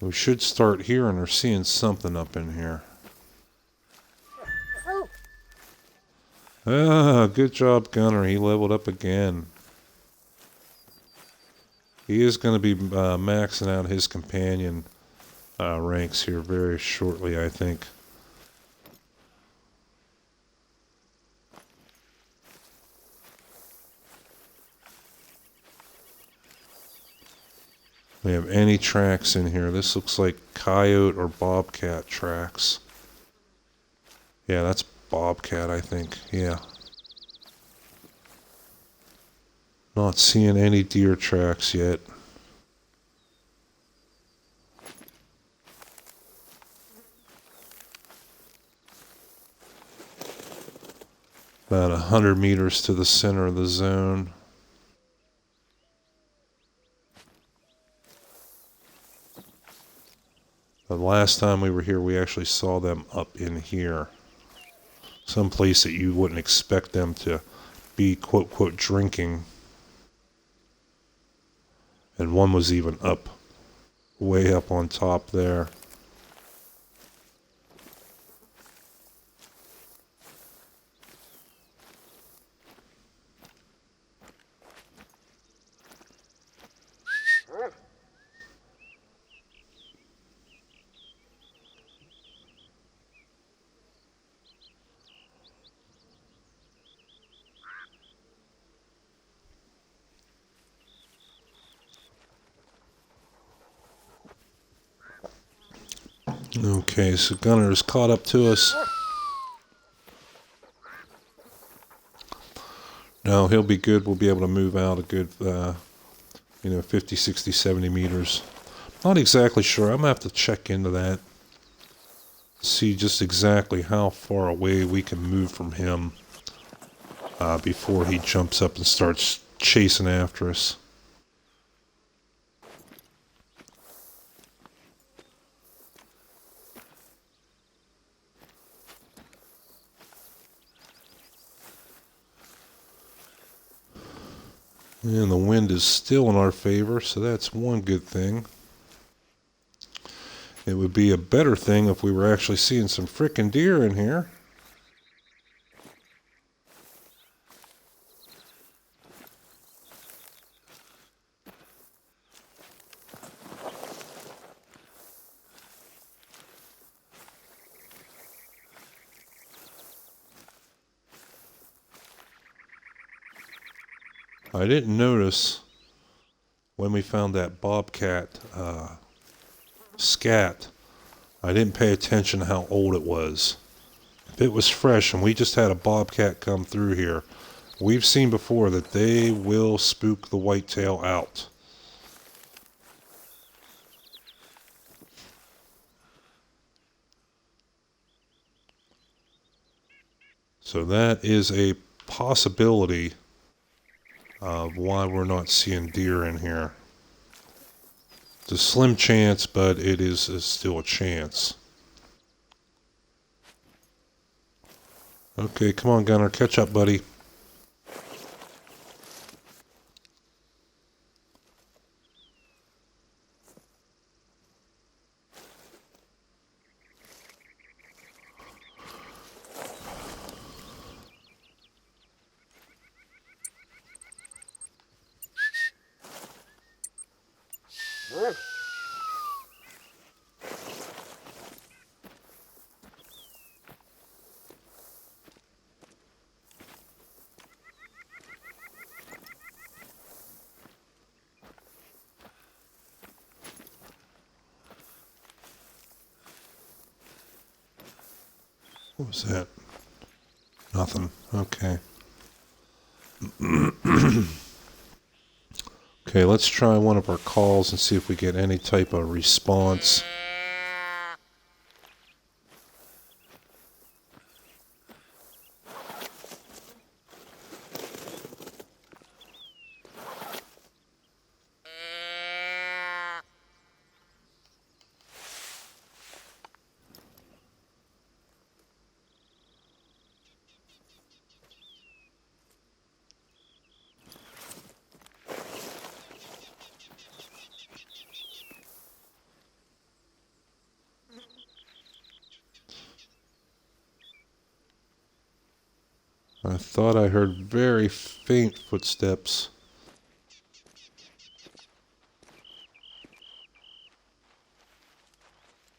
We should start hearing or seeing something up in here. Ah, good job, Gunner. He leveled up again. He is going to be maxing out his companion ranks here very shortly, I think. We have any tracks in here. This looks like coyote or bobcat tracks. Yeah, that's bobcat, I think. Yeah. Not seeing any deer tracks yet. About 100 meters to the center of the zone. The last time we were here, we actually saw them up in here. Some place that you wouldn't expect them to be, quote, quote, drinking. And one was even up, way up on top there. Okay, so Gunner is caught up to us. No, he'll be good. We'll be able to move out a good, 50, 60, 70 meters. Not exactly sure. I'm going to have to check into that. See just exactly how far away we can move from him before he jumps up and starts chasing after us. And the wind is still in our favor, so that's one good thing. It would be a better thing if we were actually seeing some frickin' deer in here. I didn't notice when we found that bobcat scat. I didn't pay attention to how old it was. If it was fresh and we just had a bobcat come through here, we've seen before that they will spook the whitetail out. So that is a possibility of why we're not seeing deer in here. It's a slim chance, but it is still a chance. Okay, come on, Gunner, catch up, buddy. What was that? Nothing. Okay. Okay, let's try one of our calls and see if we get any type of response. I thought I heard very faint footsteps.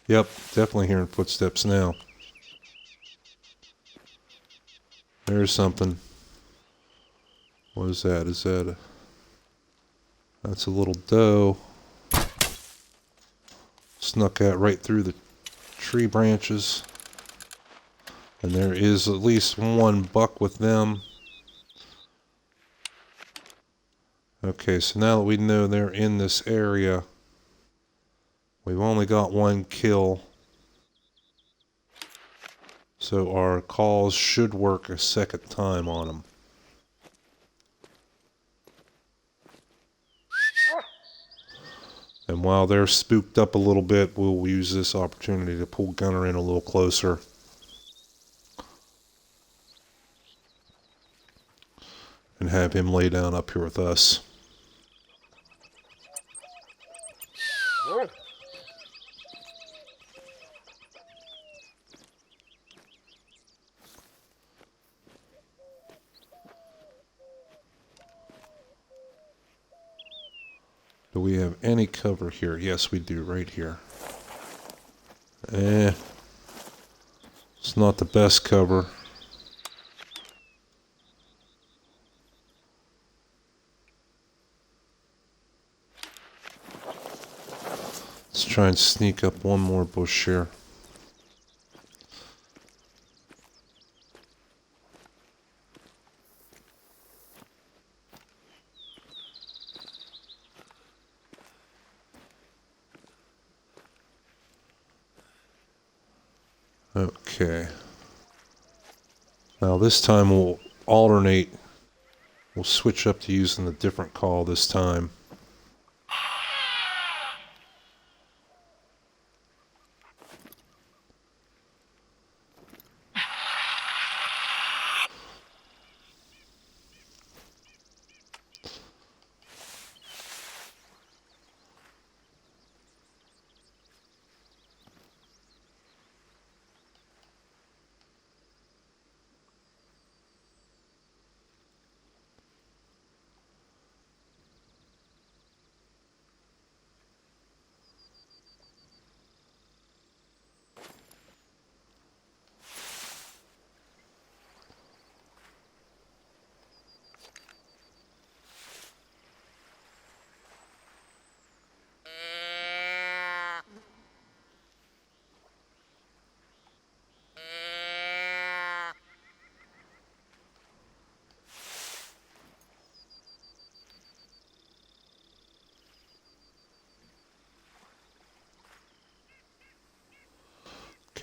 Yep, definitely hearing footsteps now. There's something. What is that? Is that a... That's a little doe. Snuck out right through the tree branches. And there is at least one buck with them. Okay, so now that we know they're in this area, we've only got one kill. So our calls should work a second time on them. And while they're spooked up a little bit, we'll use this opportunity to pull Gunner in a little closer. And have him lay down up here with us. Do we have any cover here? Yes, we do, right here. It's not the best cover. Let's try and sneak up one more bush here. Okay. Now this time we'll alternate. We'll switch up to using the different call this time.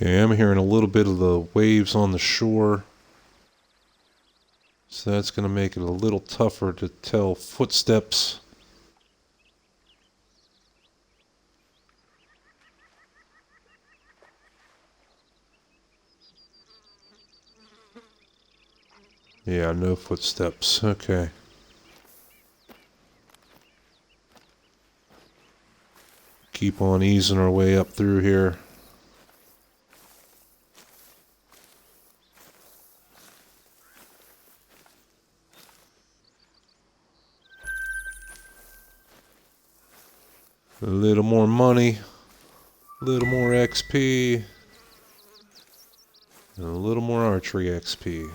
Okay, I'm hearing a little bit of the waves on the shore. So that's going to make it a little tougher to tell footsteps. Yeah, no footsteps. Okay. Keep on easing our way up through here. A little more money, a little more XP, and a little more archery XP.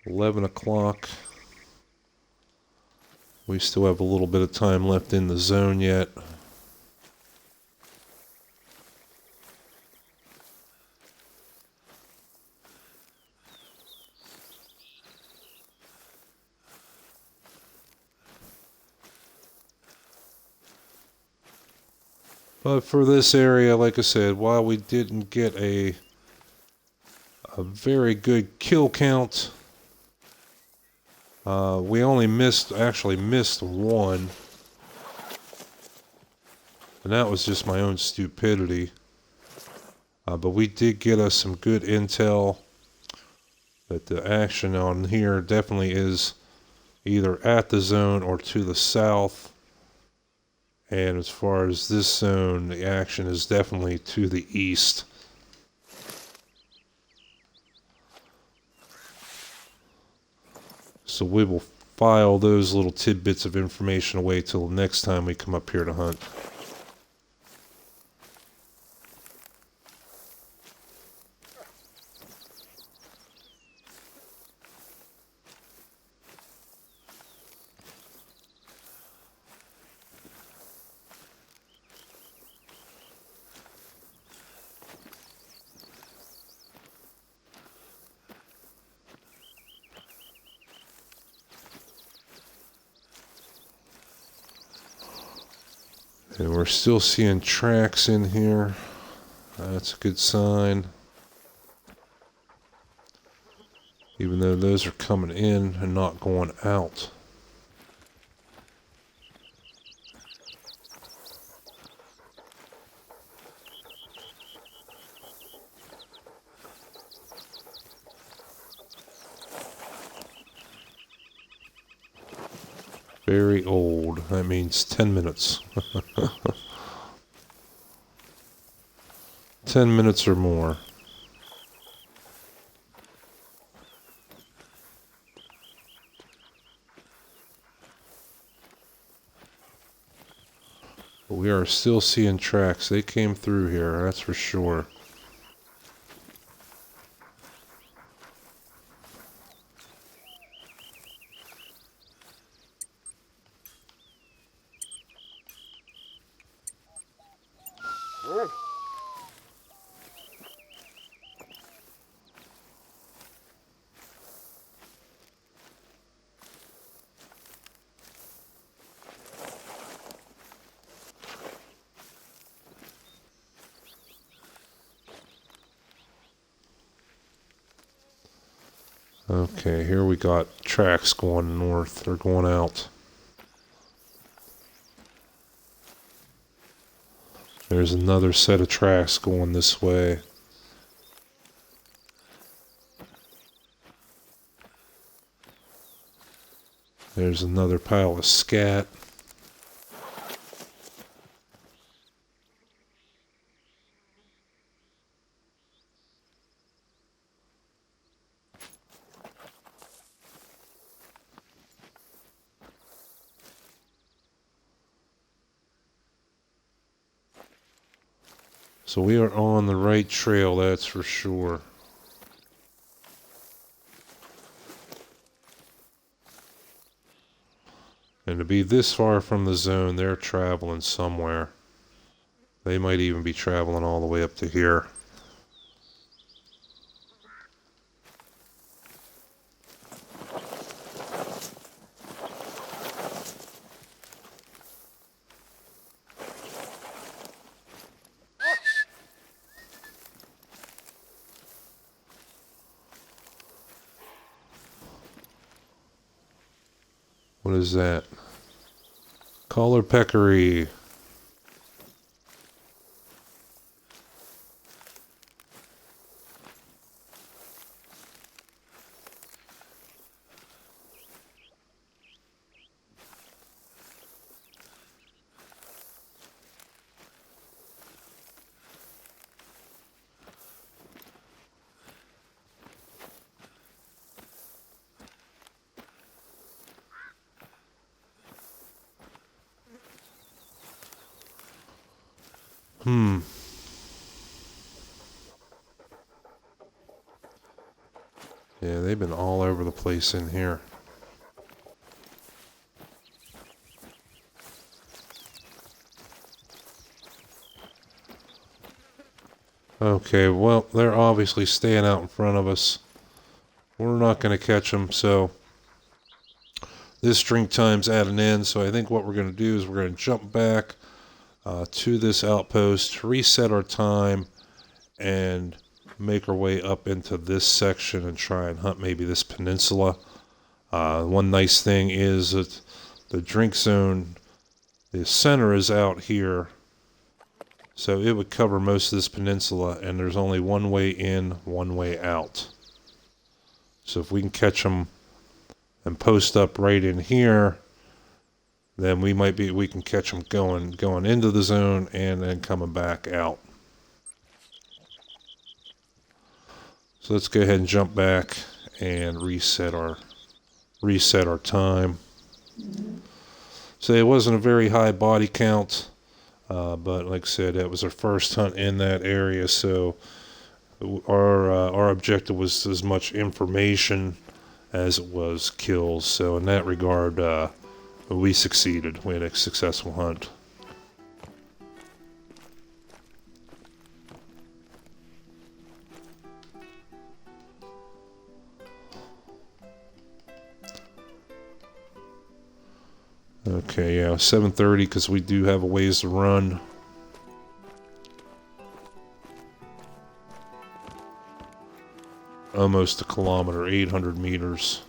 $11 We still have a little bit of time left in the zone yet. But for this area, like I said, while we didn't get a very good kill count, we only actually missed one. And that was just my own stupidity. But we did get us some good intel that the action on here definitely is either at the zone or to the south. And as far as this zone, the action is definitely to the east. So we will file those little tidbits of information away till the next time we come up here to hunt. And we're still seeing tracks in here. That's a good sign. Even though those are coming in and not going out. Very old. That means 10 minutes. 10 minutes or more. But we are still seeing tracks. They came through here, that's for sure. Okay, here we got tracks going north, or going out. There's another set of tracks going this way. There's another pile of scat. So we are on the right trail, that's for sure. And to be this far from the zone, they're traveling somewhere. They might even be traveling all the way up to here. What is that? Collar peccary. Yeah, they've been all over the place in here. Okay, well, they're obviously staying out in front of us. We're not going to catch them, so this drink time's at an end. So I think what we're going to do is we're going to jump back to this outpost, reset our time, and make our way up into this section and try and hunt maybe this peninsula. One nice thing is that the drink zone, the center is out here, so it would cover most of this peninsula, and there's only one way in, one way out. So if we can catch them and post up right in here, then we can catch them going into the zone and then coming back out. So let's go ahead and jump back and reset our time. So it wasn't a very high body count, but like I said, that was our first hunt in that area. So our objective was as much information as it was kills. So in that regard, we succeeded. We had a successful hunt. Okay, yeah, 7:30 because we do have a ways to run. Almost a kilometer, 800 meters.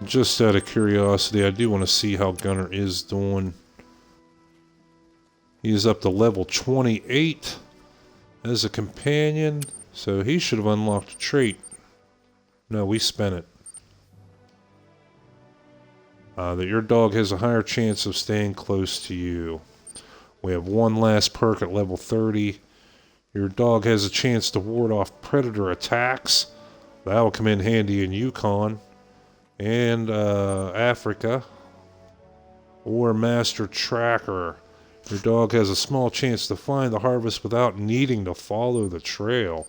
Just out of curiosity, I do want to see how Gunner is doing. He is up to level 28 as a companion, so he should have unlocked a trait. No, we spent it. That your dog has a higher chance of staying close to you. We have one last perk at level 30. Your dog has a chance to ward off predator attacks. That will come in handy in Yukon and Africa. Or Master Tracker. Your dog has a small chance to find the harvest without needing to follow the trail.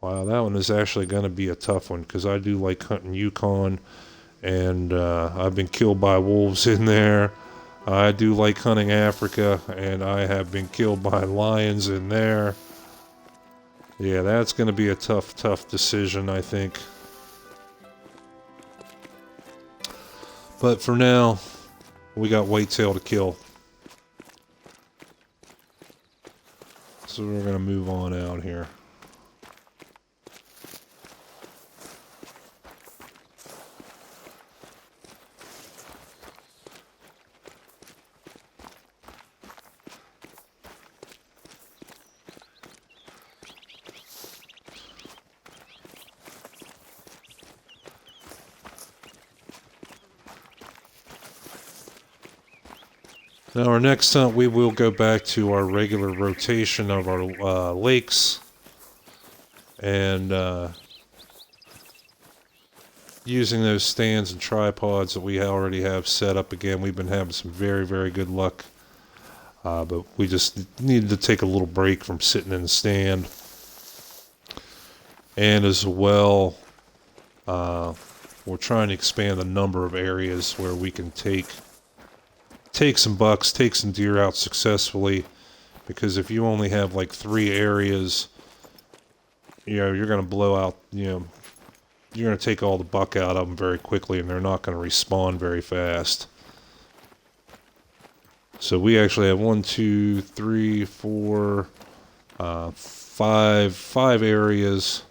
Wow, that one is actually going to be a tough one because I do like hunting Yukon. And I've been killed by wolves in there. I do like hunting Africa, and I have been killed by lions in there. Yeah, that's going to be a tough decision, I think. But for now, we got whitetail to kill. So we're going to move on out here. Now our next hunt, we will go back to our regular rotation of our lakes, and using those stands and tripods that we already have set up. Again, we've been having some very, very good luck, but we just needed to take a little break from sitting in the stand. And as well, we're trying to expand the number of areas where we can take some bucks, take some deer out successfully, because if you only have like 3 areas, you're going to blow out, you're going to take all the buck out of them very quickly, and they're not going to respawn very fast. So we actually have 1, 2, 3, 4, 5 areas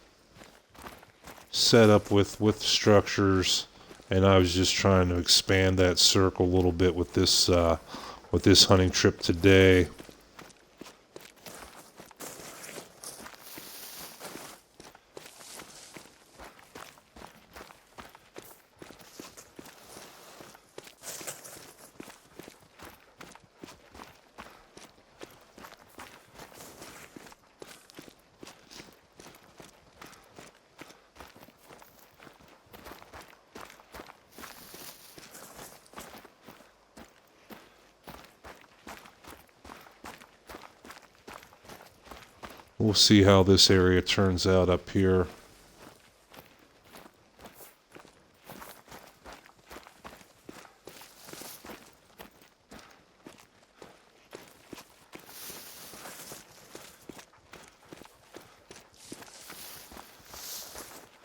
set up with structures, and I was just trying to expand that circle a little bit with this hunting trip today. We'll see how this area turns out up here.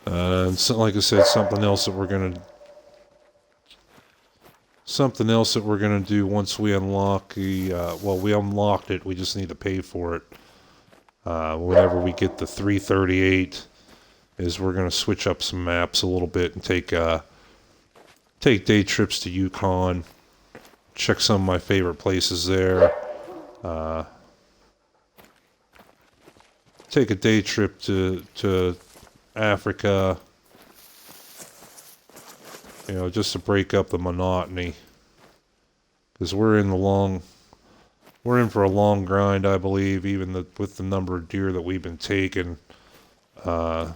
And so, like I said, something else that we're gonna do once we unlock the we unlocked it. We just need to pay for it. Whenever we get the 338, is we're going to switch up some maps a little bit and take day trips to Yukon, check some of my favorite places there, take a day trip to Africa, just to break up the monotony, because we're in for a long grind, I believe, even with the number of deer that we've been taking. The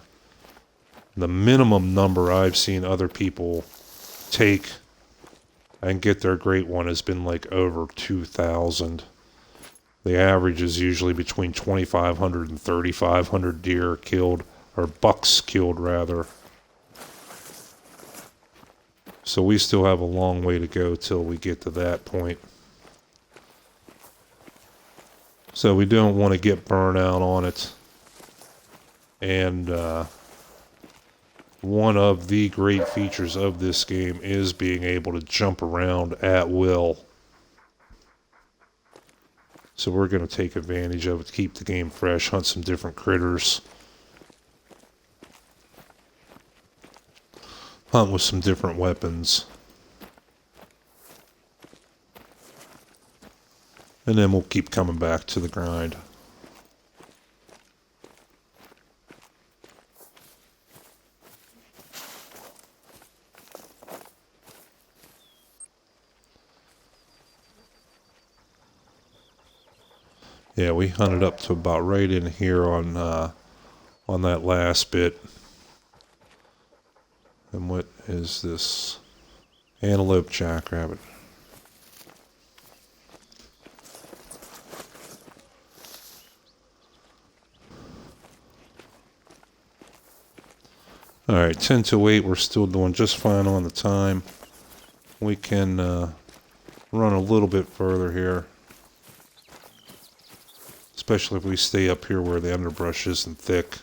minimum number I've seen other people take and get their great one has been like over 2,000. The average is usually between 2,500 and 3,500 deer killed, or bucks killed, rather. So we still have a long way to go till we get to that point. So we don't want to get burnt out on it. And one of the great features of this game is being able to jump around at will. So we're going to take advantage of it to keep the game fresh, hunt some different critters, hunt with some different weapons. And then we'll keep coming back to the grind. Yeah, we hunted up to about right in here on that last bit. And what is this? Antelope jackrabbit. Alright, 10 to 8, we're still doing just fine on the time. We can run a little bit further here. Especially if we stay up here where the underbrush isn't thick.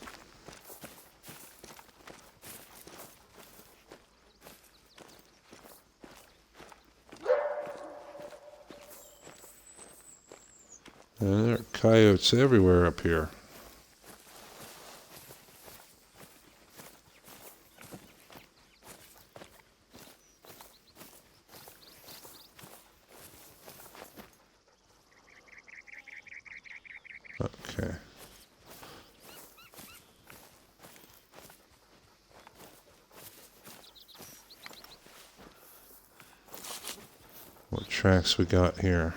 And there are coyotes everywhere up here. Okay. What tracks we got here?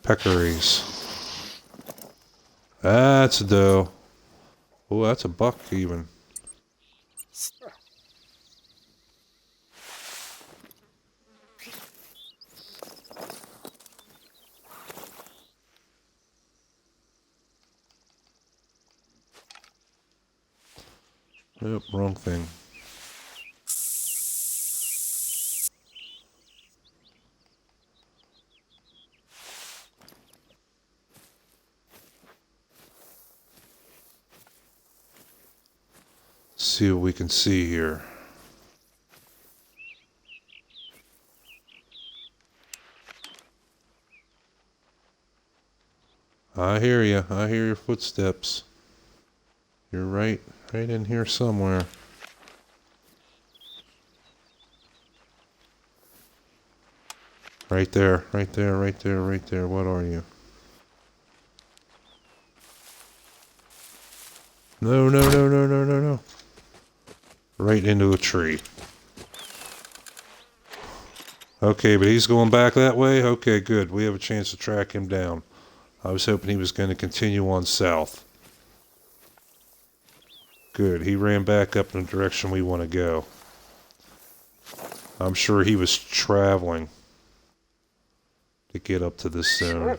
Peccaries. That's a doe. Oh, that's a buck even. Nope, wrong thing. See what we can see here. I hear you. I hear your footsteps. You're right in here somewhere. Right there, right there, right there, right there. What are you? No, no, no, no, no, no, no. Right into a tree. Okay, but he's going back that way? Okay, good. We have a chance to track him down. I was hoping he was going to continue on south. Good. He ran back up in the direction we want to go. I'm sure he was traveling to get up to this zone.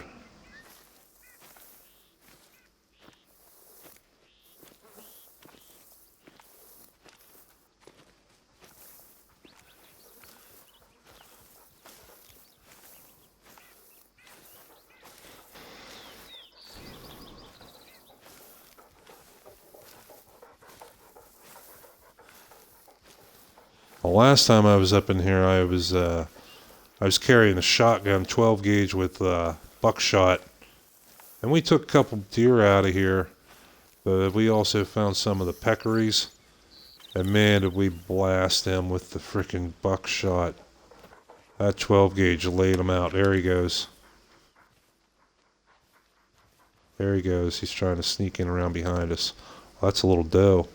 The last time I was up in here, I was carrying a shotgun 12 gauge with buckshot, and we took a couple deer out of here, but we also found some of the peccaries, and man, did we blast them with the frickin' buckshot. That 12 gauge laid him out. There he goes. There he goes. He's trying to sneak in around behind us. Well, that's a little doe.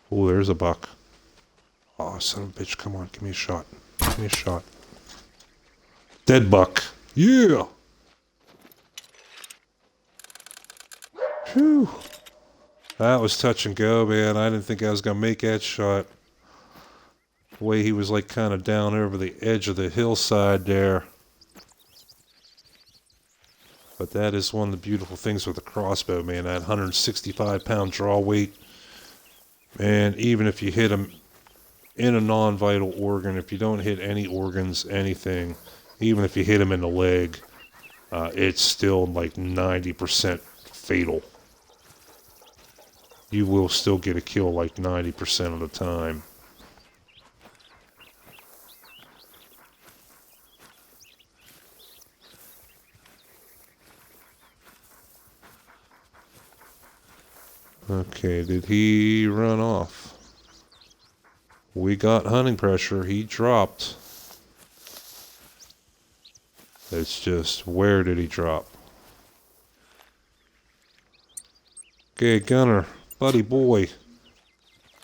Oh, there's a buck. Oh, son of a bitch. Come on. Give me a shot. Give me a shot. Dead buck. Yeah! Phew. That was touch and go, man. I didn't think I was going to make that shot. The way he was like kind of down over the edge of the hillside there. But that is one of the beautiful things with a crossbow, man. That 165-pound draw weight. Man, even if you hit him in a non-vital organ, if you don't hit any organs, anything, even if you hit him in the leg, it's still like 90% fatal. You will still get a kill like 90% of the time. Okay, did he run off? We got hunting pressure. He dropped. It's just, where did he drop? Okay, Gunner, buddy boy,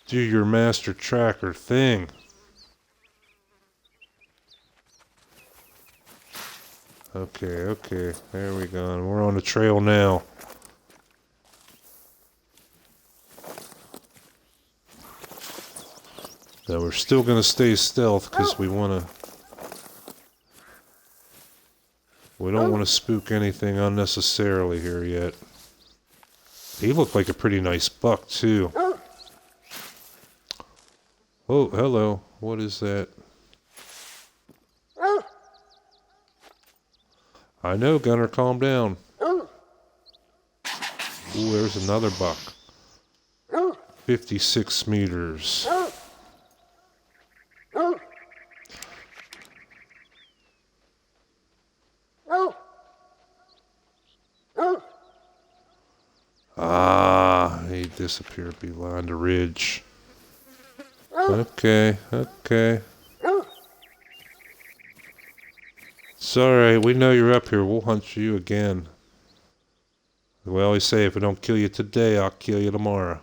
do your master tracker thing. Okay, there we go. We're on the trail now. Now we're still going to stay stealth because we don't want to spook anything unnecessarily here yet. He looked like a pretty nice buck too. Oh, hello. What is that? I know, Gunner, calm down. Ooh, there's another buck. 56 meters. Ah, he disappeared behind a ridge. Okay, okay. It's alright, we know you're up here. We'll hunt you again. We always say if I don't kill you today, I'll kill you tomorrow.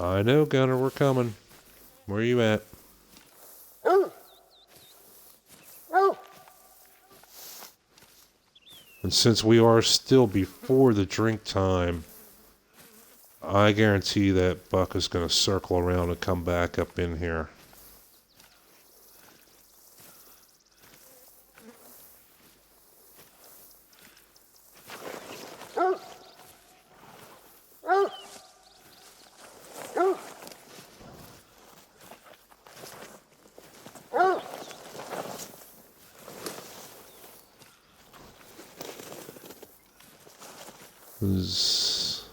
I know, Gunner, we're coming. Where are you at? And since we are still before the drink time, I guarantee that buck is going to circle around and come back up in here. Is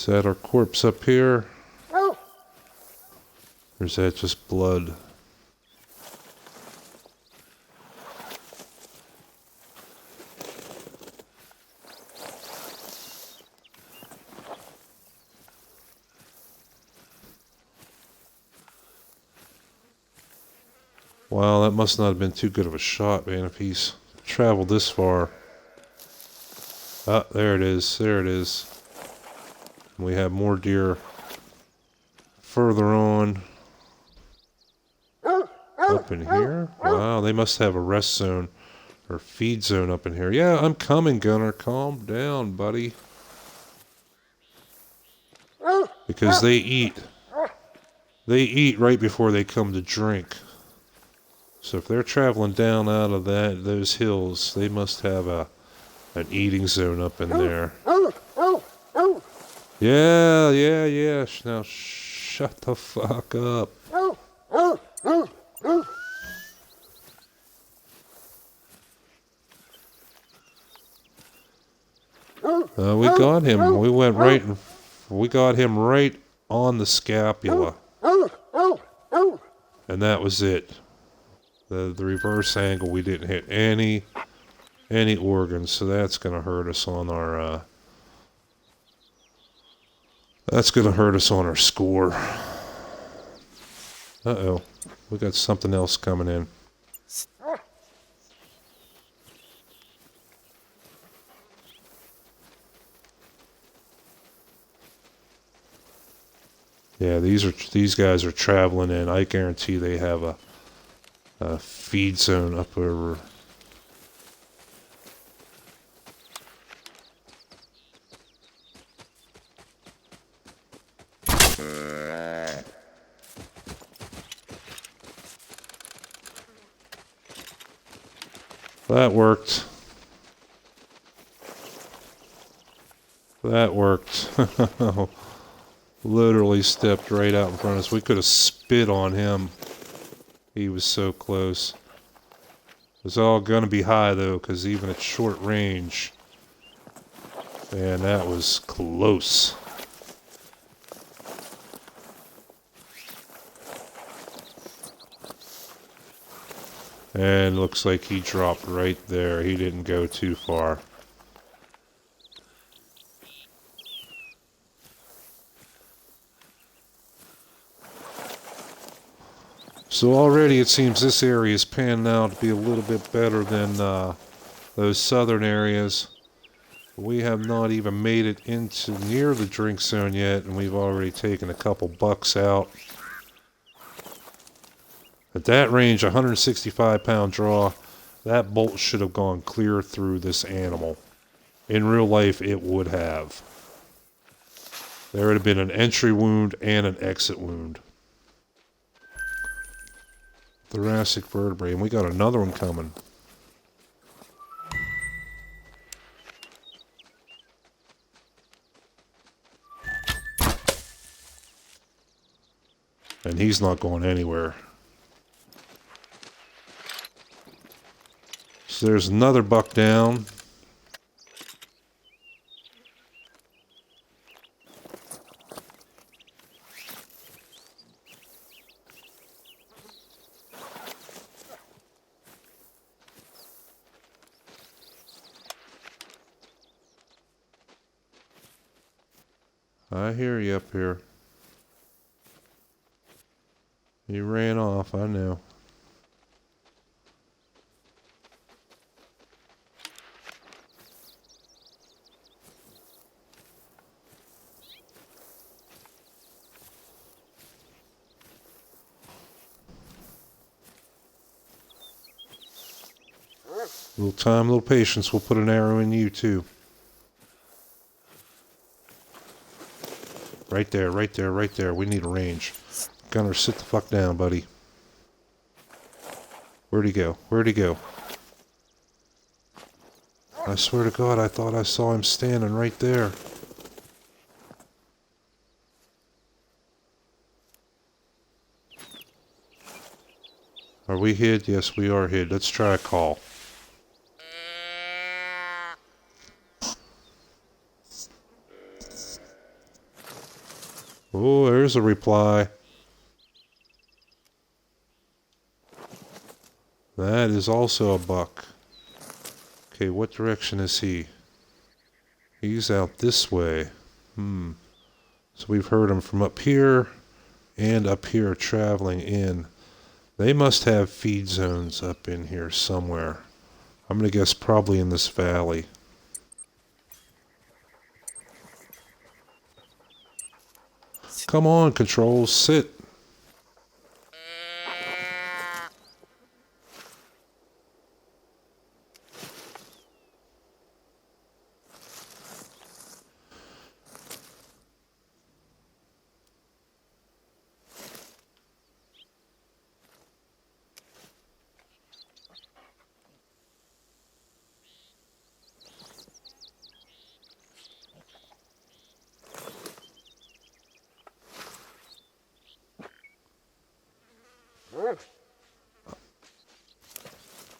that our corpse up here? Or is that just blood? Wow, that must not have been too good of a shot, man, if he's traveled this far. Ah, there it is. There it is. We have more deer further on. Up in here? Wow, they must have a rest zone or feed zone up in here. Yeah, I'm coming, Gunner. Calm down, buddy. Because they eat. They eat right before they come to drink. So if they're traveling down out of those hills, they must have an eating zone up in there. Yeah, yeah, yeah. Now shut the fuck up. We got him. We got him right on the scapula. And that was it. The reverse angle, we didn't hit any organs, so that's gonna hurt us on our score. Uh-oh. We got something else coming in. Yeah, these guys are traveling in. I guarantee they have a feed zone up over. That worked. That worked. Literally stepped right out in front of us. We could have spit on him. He was so close. It was all going to be high, though, because even at short range, man, that was close. And looks like he dropped right there. He didn't go too far. So already it seems this area is panning out to be a little bit better than those southern areas. We have not even made it into near the drink zone yet, and we've already taken a couple bucks out. At that range, 165-pound draw, that bolt should have gone clear through this animal. In real life, it would have. There would have been an entry wound and an exit wound. Thoracic vertebrae, and we got another one coming. And he's not going anywhere. So there's another buck down. I hear you up here. You ran off, I know. Little time, little patience. We'll put an arrow in you too. Right there, right there, right there. We need a range. Gunner, sit the fuck down, buddy. Where'd he go? Where'd he go? I swear to God, I thought I saw him standing right there. Are we hid? Yes, we are hid. Let's try a call. Oh, there's a reply. That is also a buck. Okay, what direction is he? He's out this way. So we've heard him from up here and up here traveling in. They must have feed zones up in here somewhere. I'm going to guess probably in this valley. Come on, controls, sit.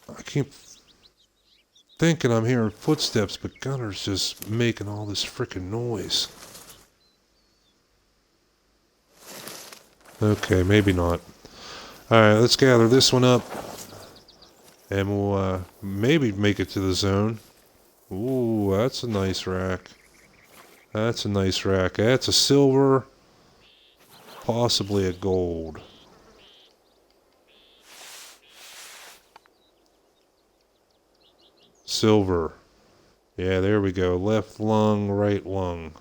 I keep thinking I'm hearing footsteps, but Gunner's just making all this frickin' noise. Okay, maybe not. Alright, let's gather this one up. And we'll maybe make it to the zone. Ooh, that's a nice rack. That's a nice rack. That's a silver, possibly a gold. Silver. Yeah, there we go. Left lung, right lung.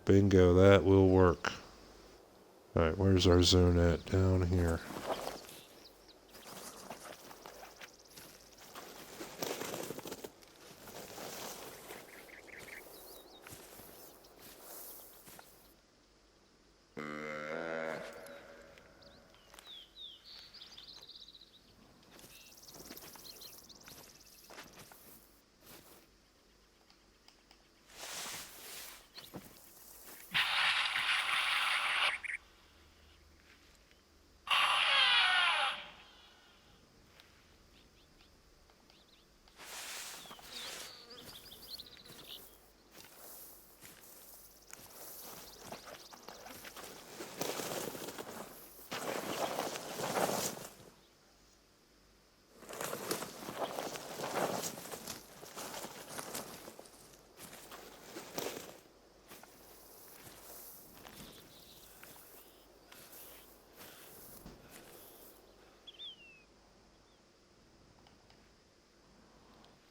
Bingo, that will work. Alright, where's our zone at? Down here.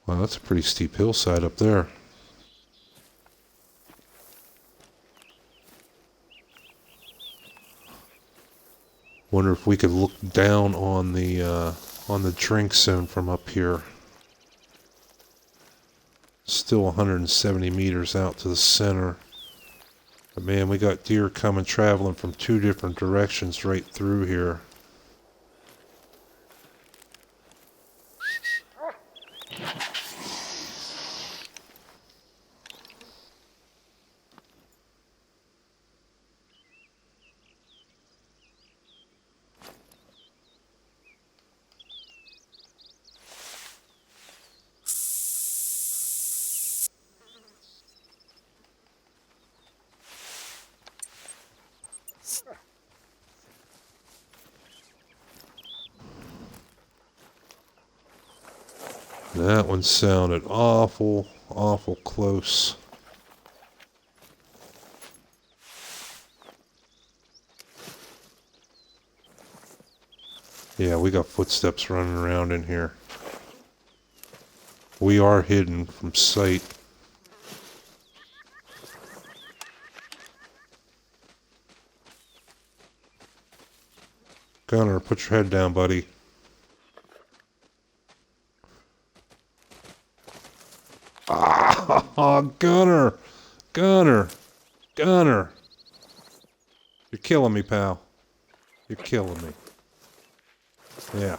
Wow, that's a pretty steep hillside up there. Wonder if we could look down on the drink zone from up here. Still 170 meters out to the center. But man, we got deer coming traveling from two different directions right through here. That one sounded awful awful close. Yeah, we got footsteps running around in here. We are hidden from sight. Gunner, put your head down, buddy. Ah, Gunner! Gunner! Gunner! You're killing me, pal. You're killing me. Yeah.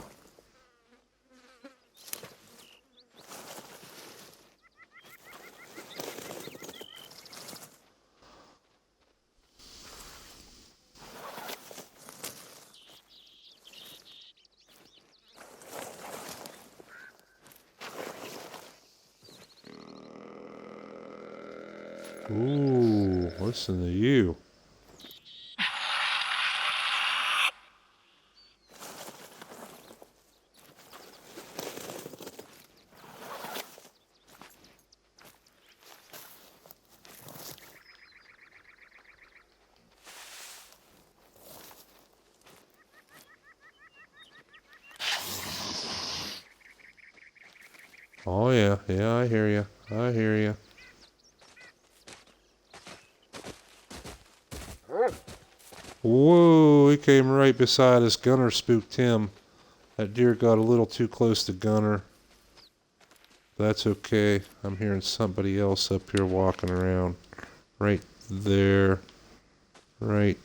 Ooh, listen to you. Oh yeah, yeah, I hear you. I hear you. Whoa, he came right beside us. Gunner spooked him. That deer got a little too close to Gunner. That's okay. I'm hearing somebody else up here walking around. Right there. Right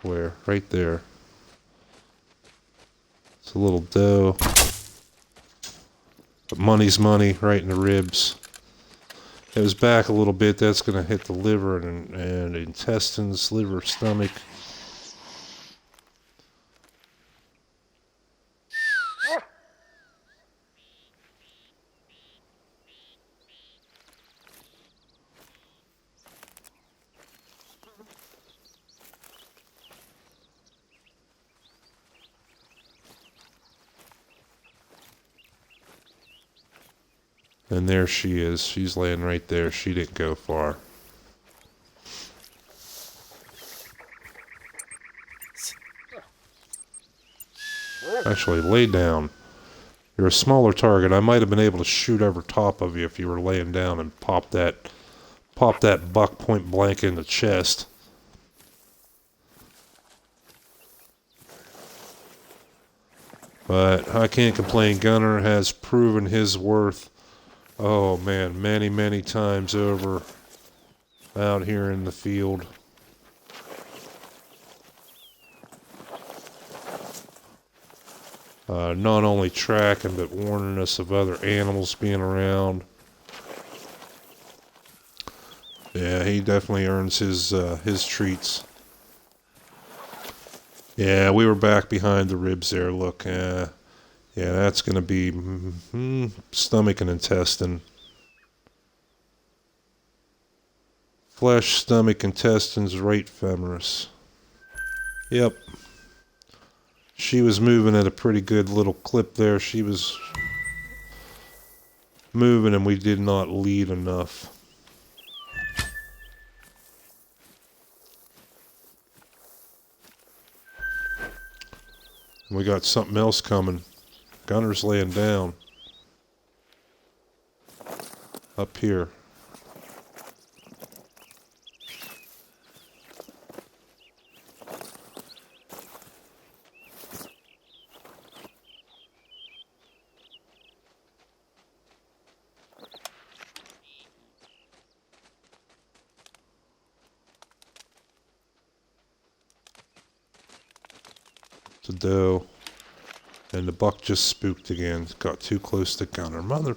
where? Right there. It's a little doe. But money's money, right in the ribs. It was back a little bit. That's going to hit the liver and intestines, liver, stomach. And there she is. She's laying right there. She didn't go far. Actually, lay down. You're a smaller target. I might have been able to shoot over top of you if you were laying down and pop that buck point blank in the chest. But I can't complain. Gunner has proven his worth. Oh man, many times over out here in the field. Not only tracking, but warning us of other animals being around. Yeah, he definitely earns his treats. Yeah, we were back behind the ribs there. Look, yeah, that's going to be stomach and intestine. Flesh, stomach, intestines, right femoris. Yep. She was moving at a pretty good little clip there. She was moving and we did not lead enough. We got something else coming. Gunner's laying down. Up here. The doe. And the buck just spooked again. Got too close to Gunner. Mother.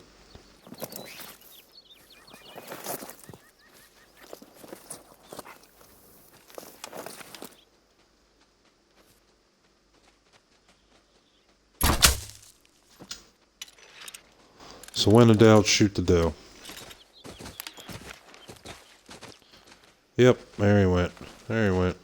So when in doubt, shoot the doe. Yep, there he went. There he went.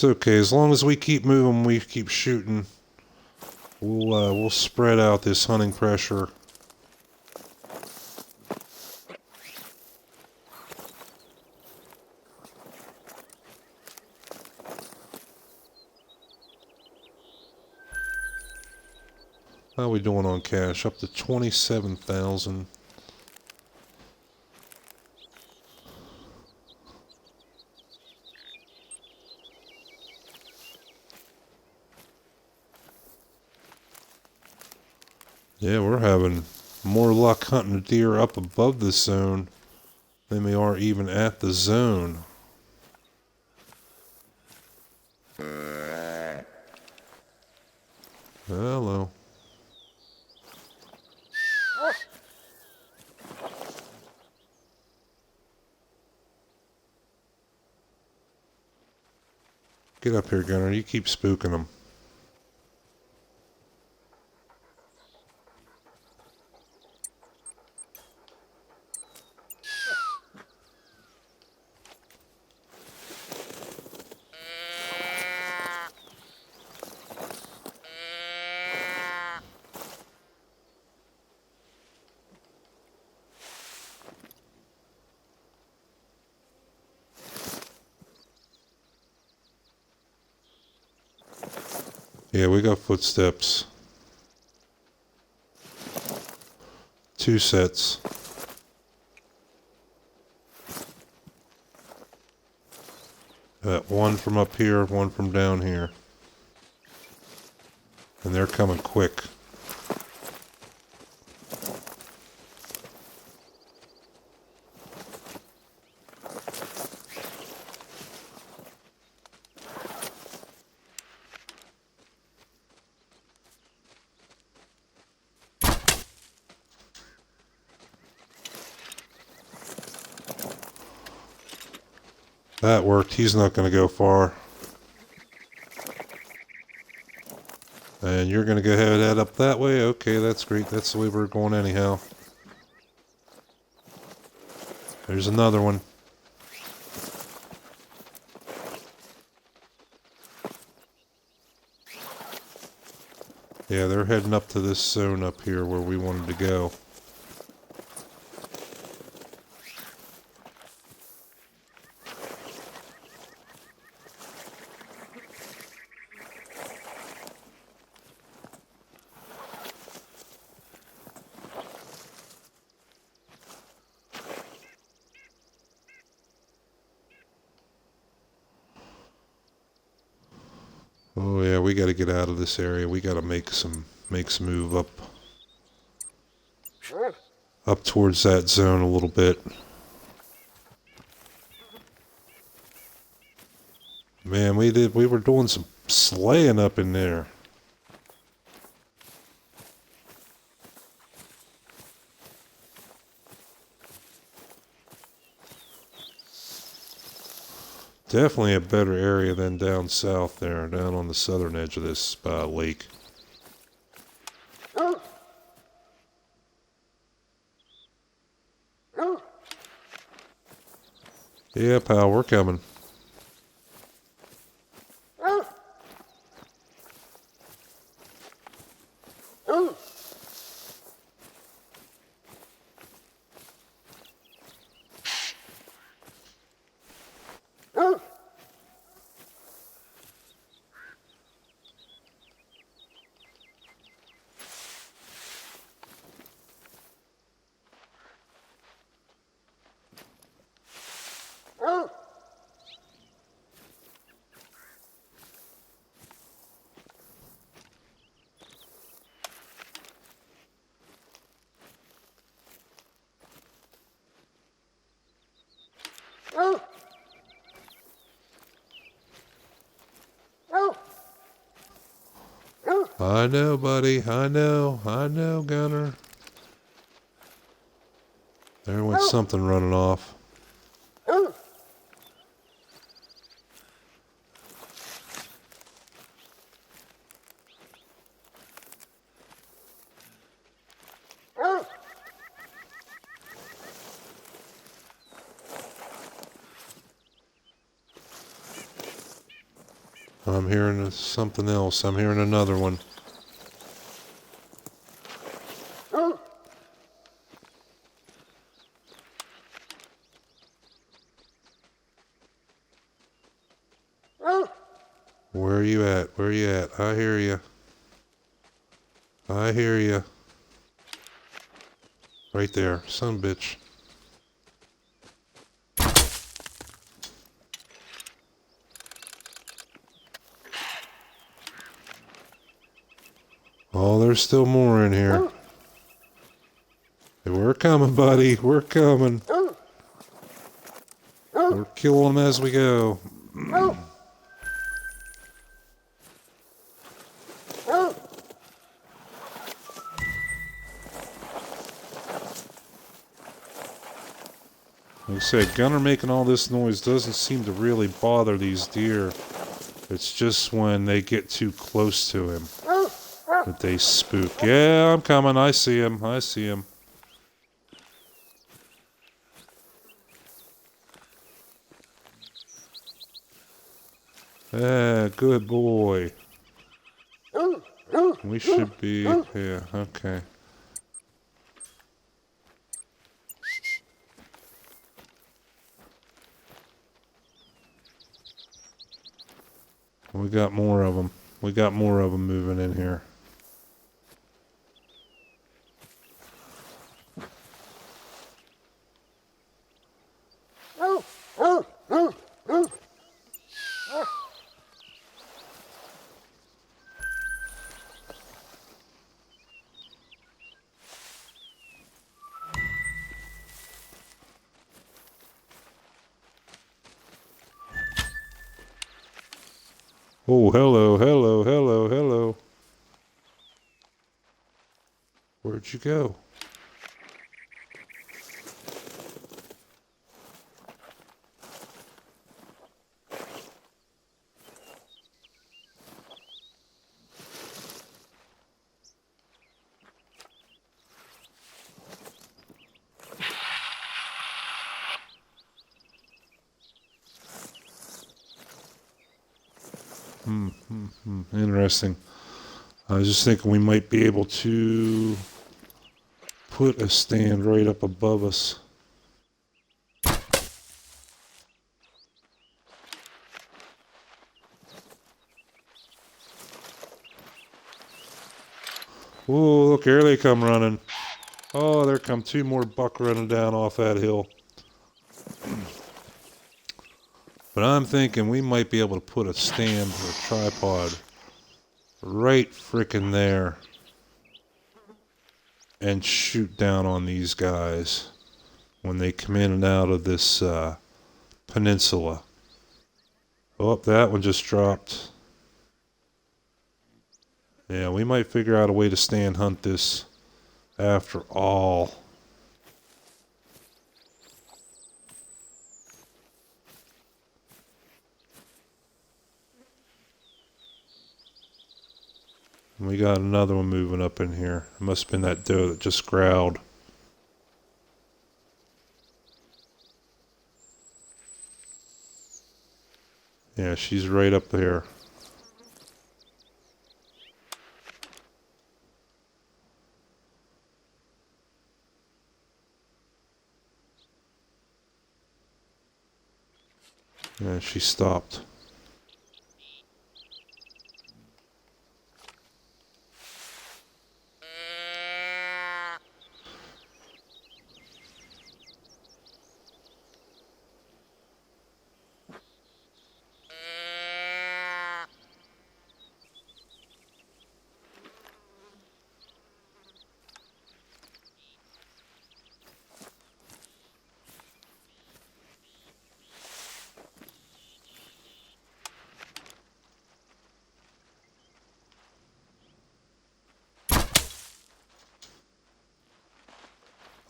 It's okay, as long as we keep moving, we keep shooting, we'll spread out this hunting pressure. How are we doing on cash? Up to 27,000. Yeah, we're having more luck hunting deer up above the zone than we are even at the zone. Hello. Get up here, Gunner. You keep spooking them. Yeah, we got footsteps. 2 sets. One from up here, one from down here. And they're coming quick. That worked. He's not going to go far. And you're going to go ahead and head up that way? Okay, that's great. That's the way we're going anyhow. There's another one. Yeah, they're heading up to this zone up here where we wanted to go. Oh yeah, we got to get out of this area. We got to make some move up towards that zone a little bit. Man, we were doing some slaying up in there. Definitely a better area than down south there, down on the southern edge of this lake. Yeah, pal, we're coming. I know, buddy. I know, Gunner. There went something running off. I'm hearing something else. I'm hearing another one. Where are you at? Where are you at? I hear you. I hear you. Right there. Son of a bitch. Oh, there's still more in here. Hey, we're coming, buddy. We're coming. We're killing them as we go. Like I said, Gunner making all this noise doesn't seem to really bother these deer. It's just when they get too close to him that they spook. Yeah, I'm coming. I see him. I see him. Yeah, good boy. We should be... Yeah, okay. We got more of them. We got more of them moving in here. Oh, hello, hello, hello, hello. Where'd you go? Interesting. I was just thinking we might be able to put a stand right up above us. Oh, look, here they come running. Oh, there come two more buck running down off that hill. But I'm thinking we might be able to put a stand or a tripod right frickin' there and shoot down on these guys when they come in and out of this peninsula. Oh, that one just dropped. Yeah, we might figure out a way to stand hunt this after all. And we got another one moving up in here. It must have been that doe that just growled. Yeah, she's right up there. Yeah, she stopped.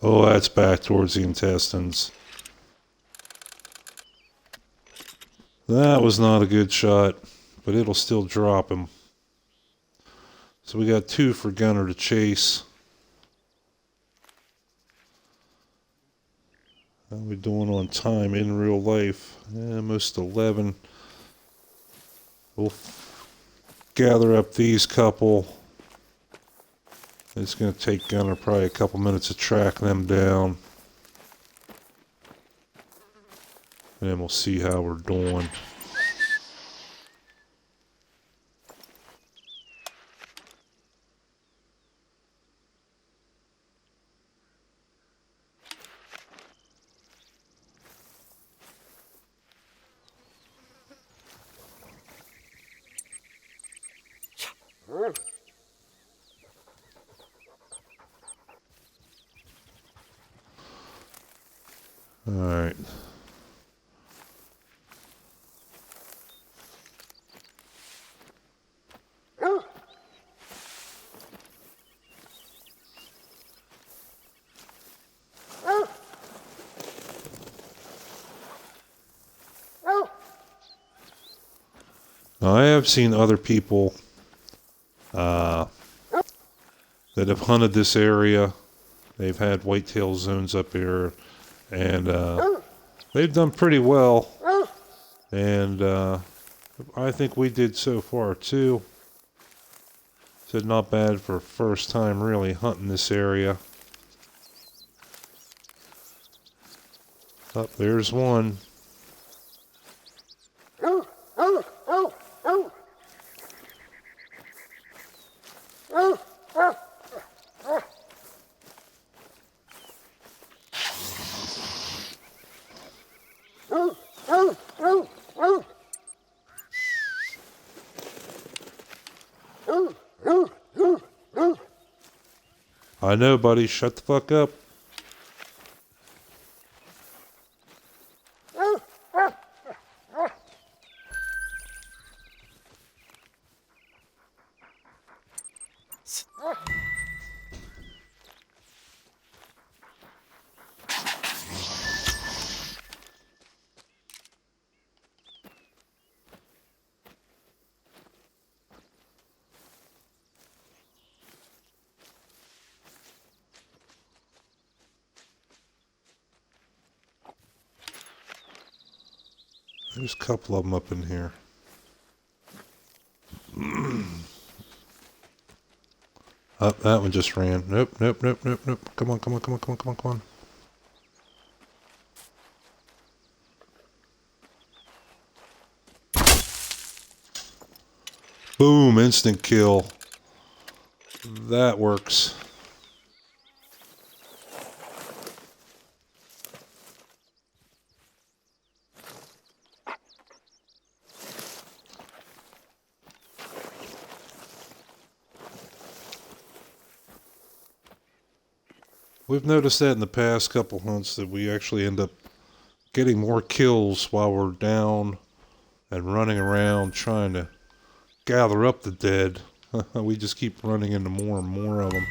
Oh, that's back towards the intestines. That was not a good shot, but it'll still drop him. So we got two for Gunner to chase. How are we doing on time in real life? Yeah, almost 11. We'll gather up these couple. It's going to take Gunner probably a couple minutes to track them down. And then we'll see how we're doing. All right. Now, I have seen other people that have hunted this area. They've had whitetail zones up here, and they've done pretty well. And I think we did so far too. Said not bad for first time really hunting this area. Oh, there's one. I know, buddy. Shut the fuck up. There's a couple of them up in here. Oh, that one just ran. Nope, nope, nope, nope, nope. Come on, come on, come on, come on, come on, come on. Boom, instant kill. That works. We've noticed that in the past couple hunts that we actually end up getting more kills while we're down and running around trying to gather up the dead. We just keep running into more and more of them.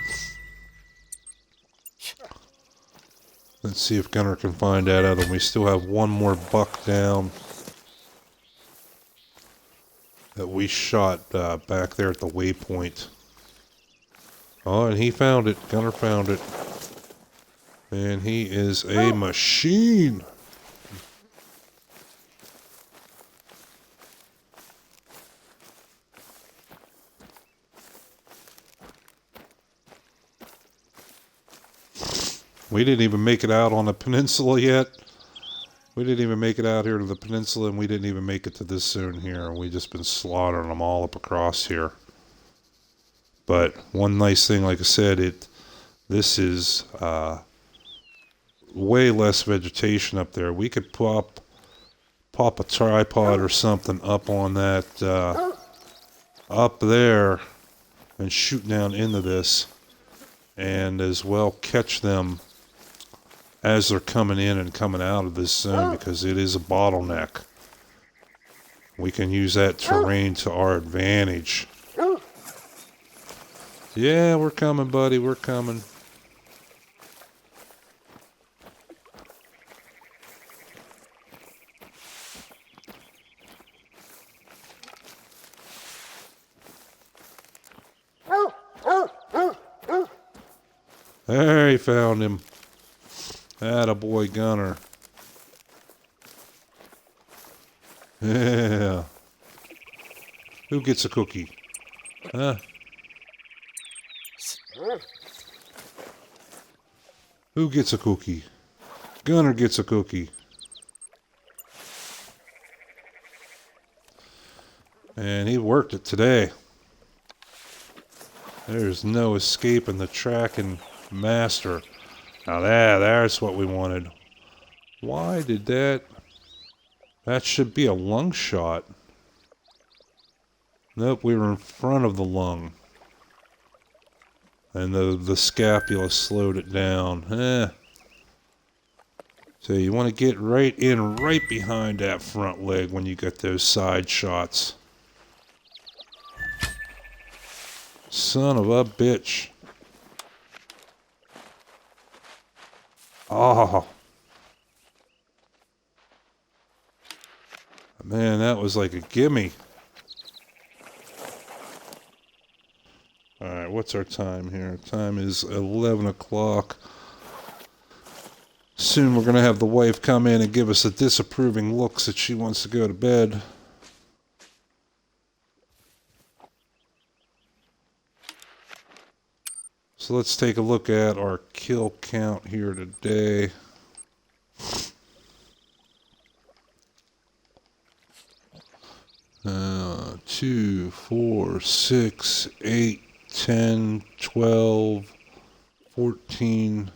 Let's see if Gunner can find that out. And we still have one more buck down that we shot back there at the waypoint. Oh, and he found it. Gunner found it. And he is a machine. We didn't even make it out on the peninsula yet. We didn't even make it out here to the peninsula, and we didn't even make it to this zone here. We just been slaughtering them all up across here. But one nice thing, like I said, this is way less vegetation up there. We could pop a tripod or something up on that up there and shoot down into this, and as well catch them as they're coming in and coming out of this zone, because it is a bottleneck. We can use that terrain to our advantage. Yeah, we're coming, buddy. We're coming. There, he found him. Attaboy, Gunner. Yeah. Who gets a cookie? Huh? Who gets a cookie? Gunner gets a cookie. And he worked it today. There's no escaping the tracking master. Now there's what we wanted. Why did that... That should be a lung shot. Nope, we were in front of the lung. And the scapula slowed it down. So you want to get right in, right behind that front leg when you get those side shots. Son of a bitch. Oh. Man, that was like a gimme. Alright, what's our time here? Time is 11 o'clock. Soon we're going to have the wife come in and give us the disapproving looks that she wants to go to bed. So let's take a look at our kill count here today. Uh, 2, 4, 6, 8, 10, 12, 14,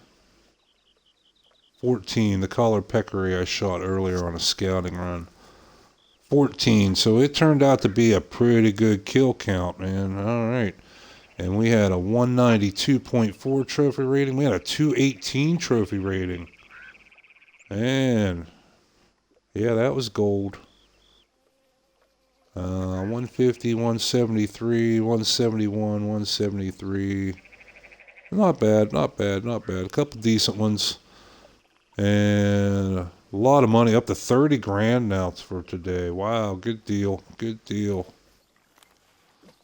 14. The collar peccary I shot earlier on a scouting run. 14. So it turned out to be a pretty good kill count, man. All right. And we had a 192.4 trophy rating. We had a 218 trophy rating. And yeah, that was gold. 150, 173, 171, 173. Not bad, not bad, not bad. A couple decent ones. And a lot of money, up to 30 grand now for today. Wow, good deal, good deal.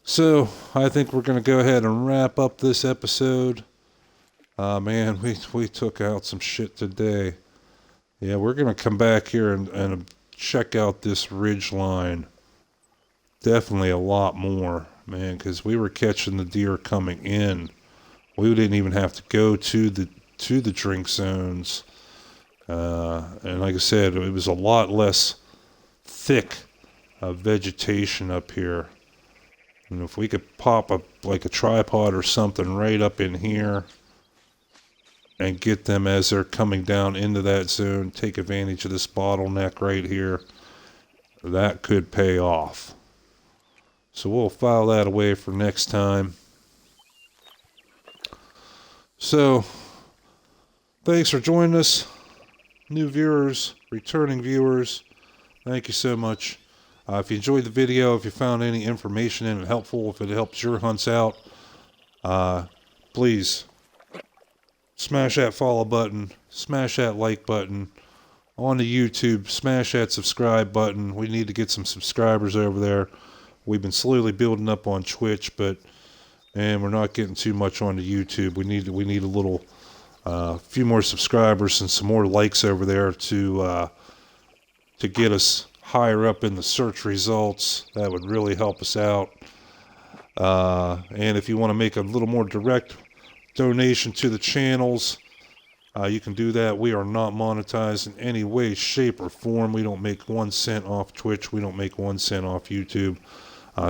So, I think we're going to go ahead and wrap up this episode. Man, we took out some shit today. Yeah, we're going to come back here and check out this ridge line. Definitely a lot more, man, because we were catching the deer coming in. We didn't even have to go to the drink zones. And like I said, it was a lot less thick vegetation up here. And if we could pop like a tripod or something right up in here and get them as they're coming down into that zone, take advantage of this bottleneck right here, that could pay off. So we'll file that away for next time. So, thanks for joining us. New viewers, returning viewers, thank you so much. If you enjoyed the video, if you found any information in it helpful, if it helps your hunts out, please smash that follow button, smash that like button. On the YouTube, smash that subscribe button. We need to get some subscribers over there. We've been slowly building up on Twitch, and we're not getting too much on the YouTube. We need a little, few more subscribers and some more likes over there to get us higher up in the search results. That would really help us out. And if you want to make a little more direct donation to the channels, you can do that. We are not monetized in any way, shape, or form. We don't make 1 cent off Twitch. We don't make 1 cent off YouTube.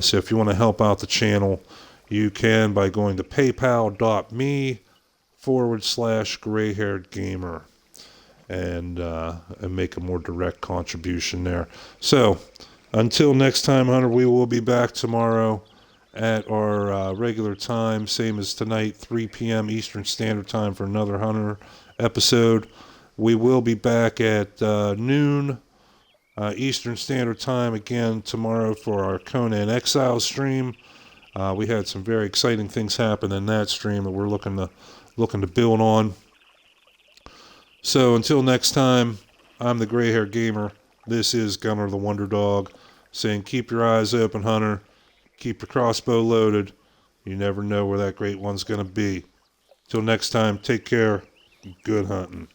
So if you want to help out the channel, you can by going to paypal.me/grayhairedgamer and make a more direct contribution there. So until next time, Hunter, we will be back tomorrow at our regular time, same as tonight, 3 p.m. Eastern Standard Time for another Hunter episode. We will be back at noon Eastern Standard Time again tomorrow for our Conan Exile stream. We had some very exciting things happen in that stream that we're looking to build on. So until next time, I'm the Gray Hair Gamer. This is Gunner the Wonder Dog saying keep your eyes open, Hunter. Keep your crossbow loaded. You never know where that great one's going to be. Till next time, take care. Good hunting.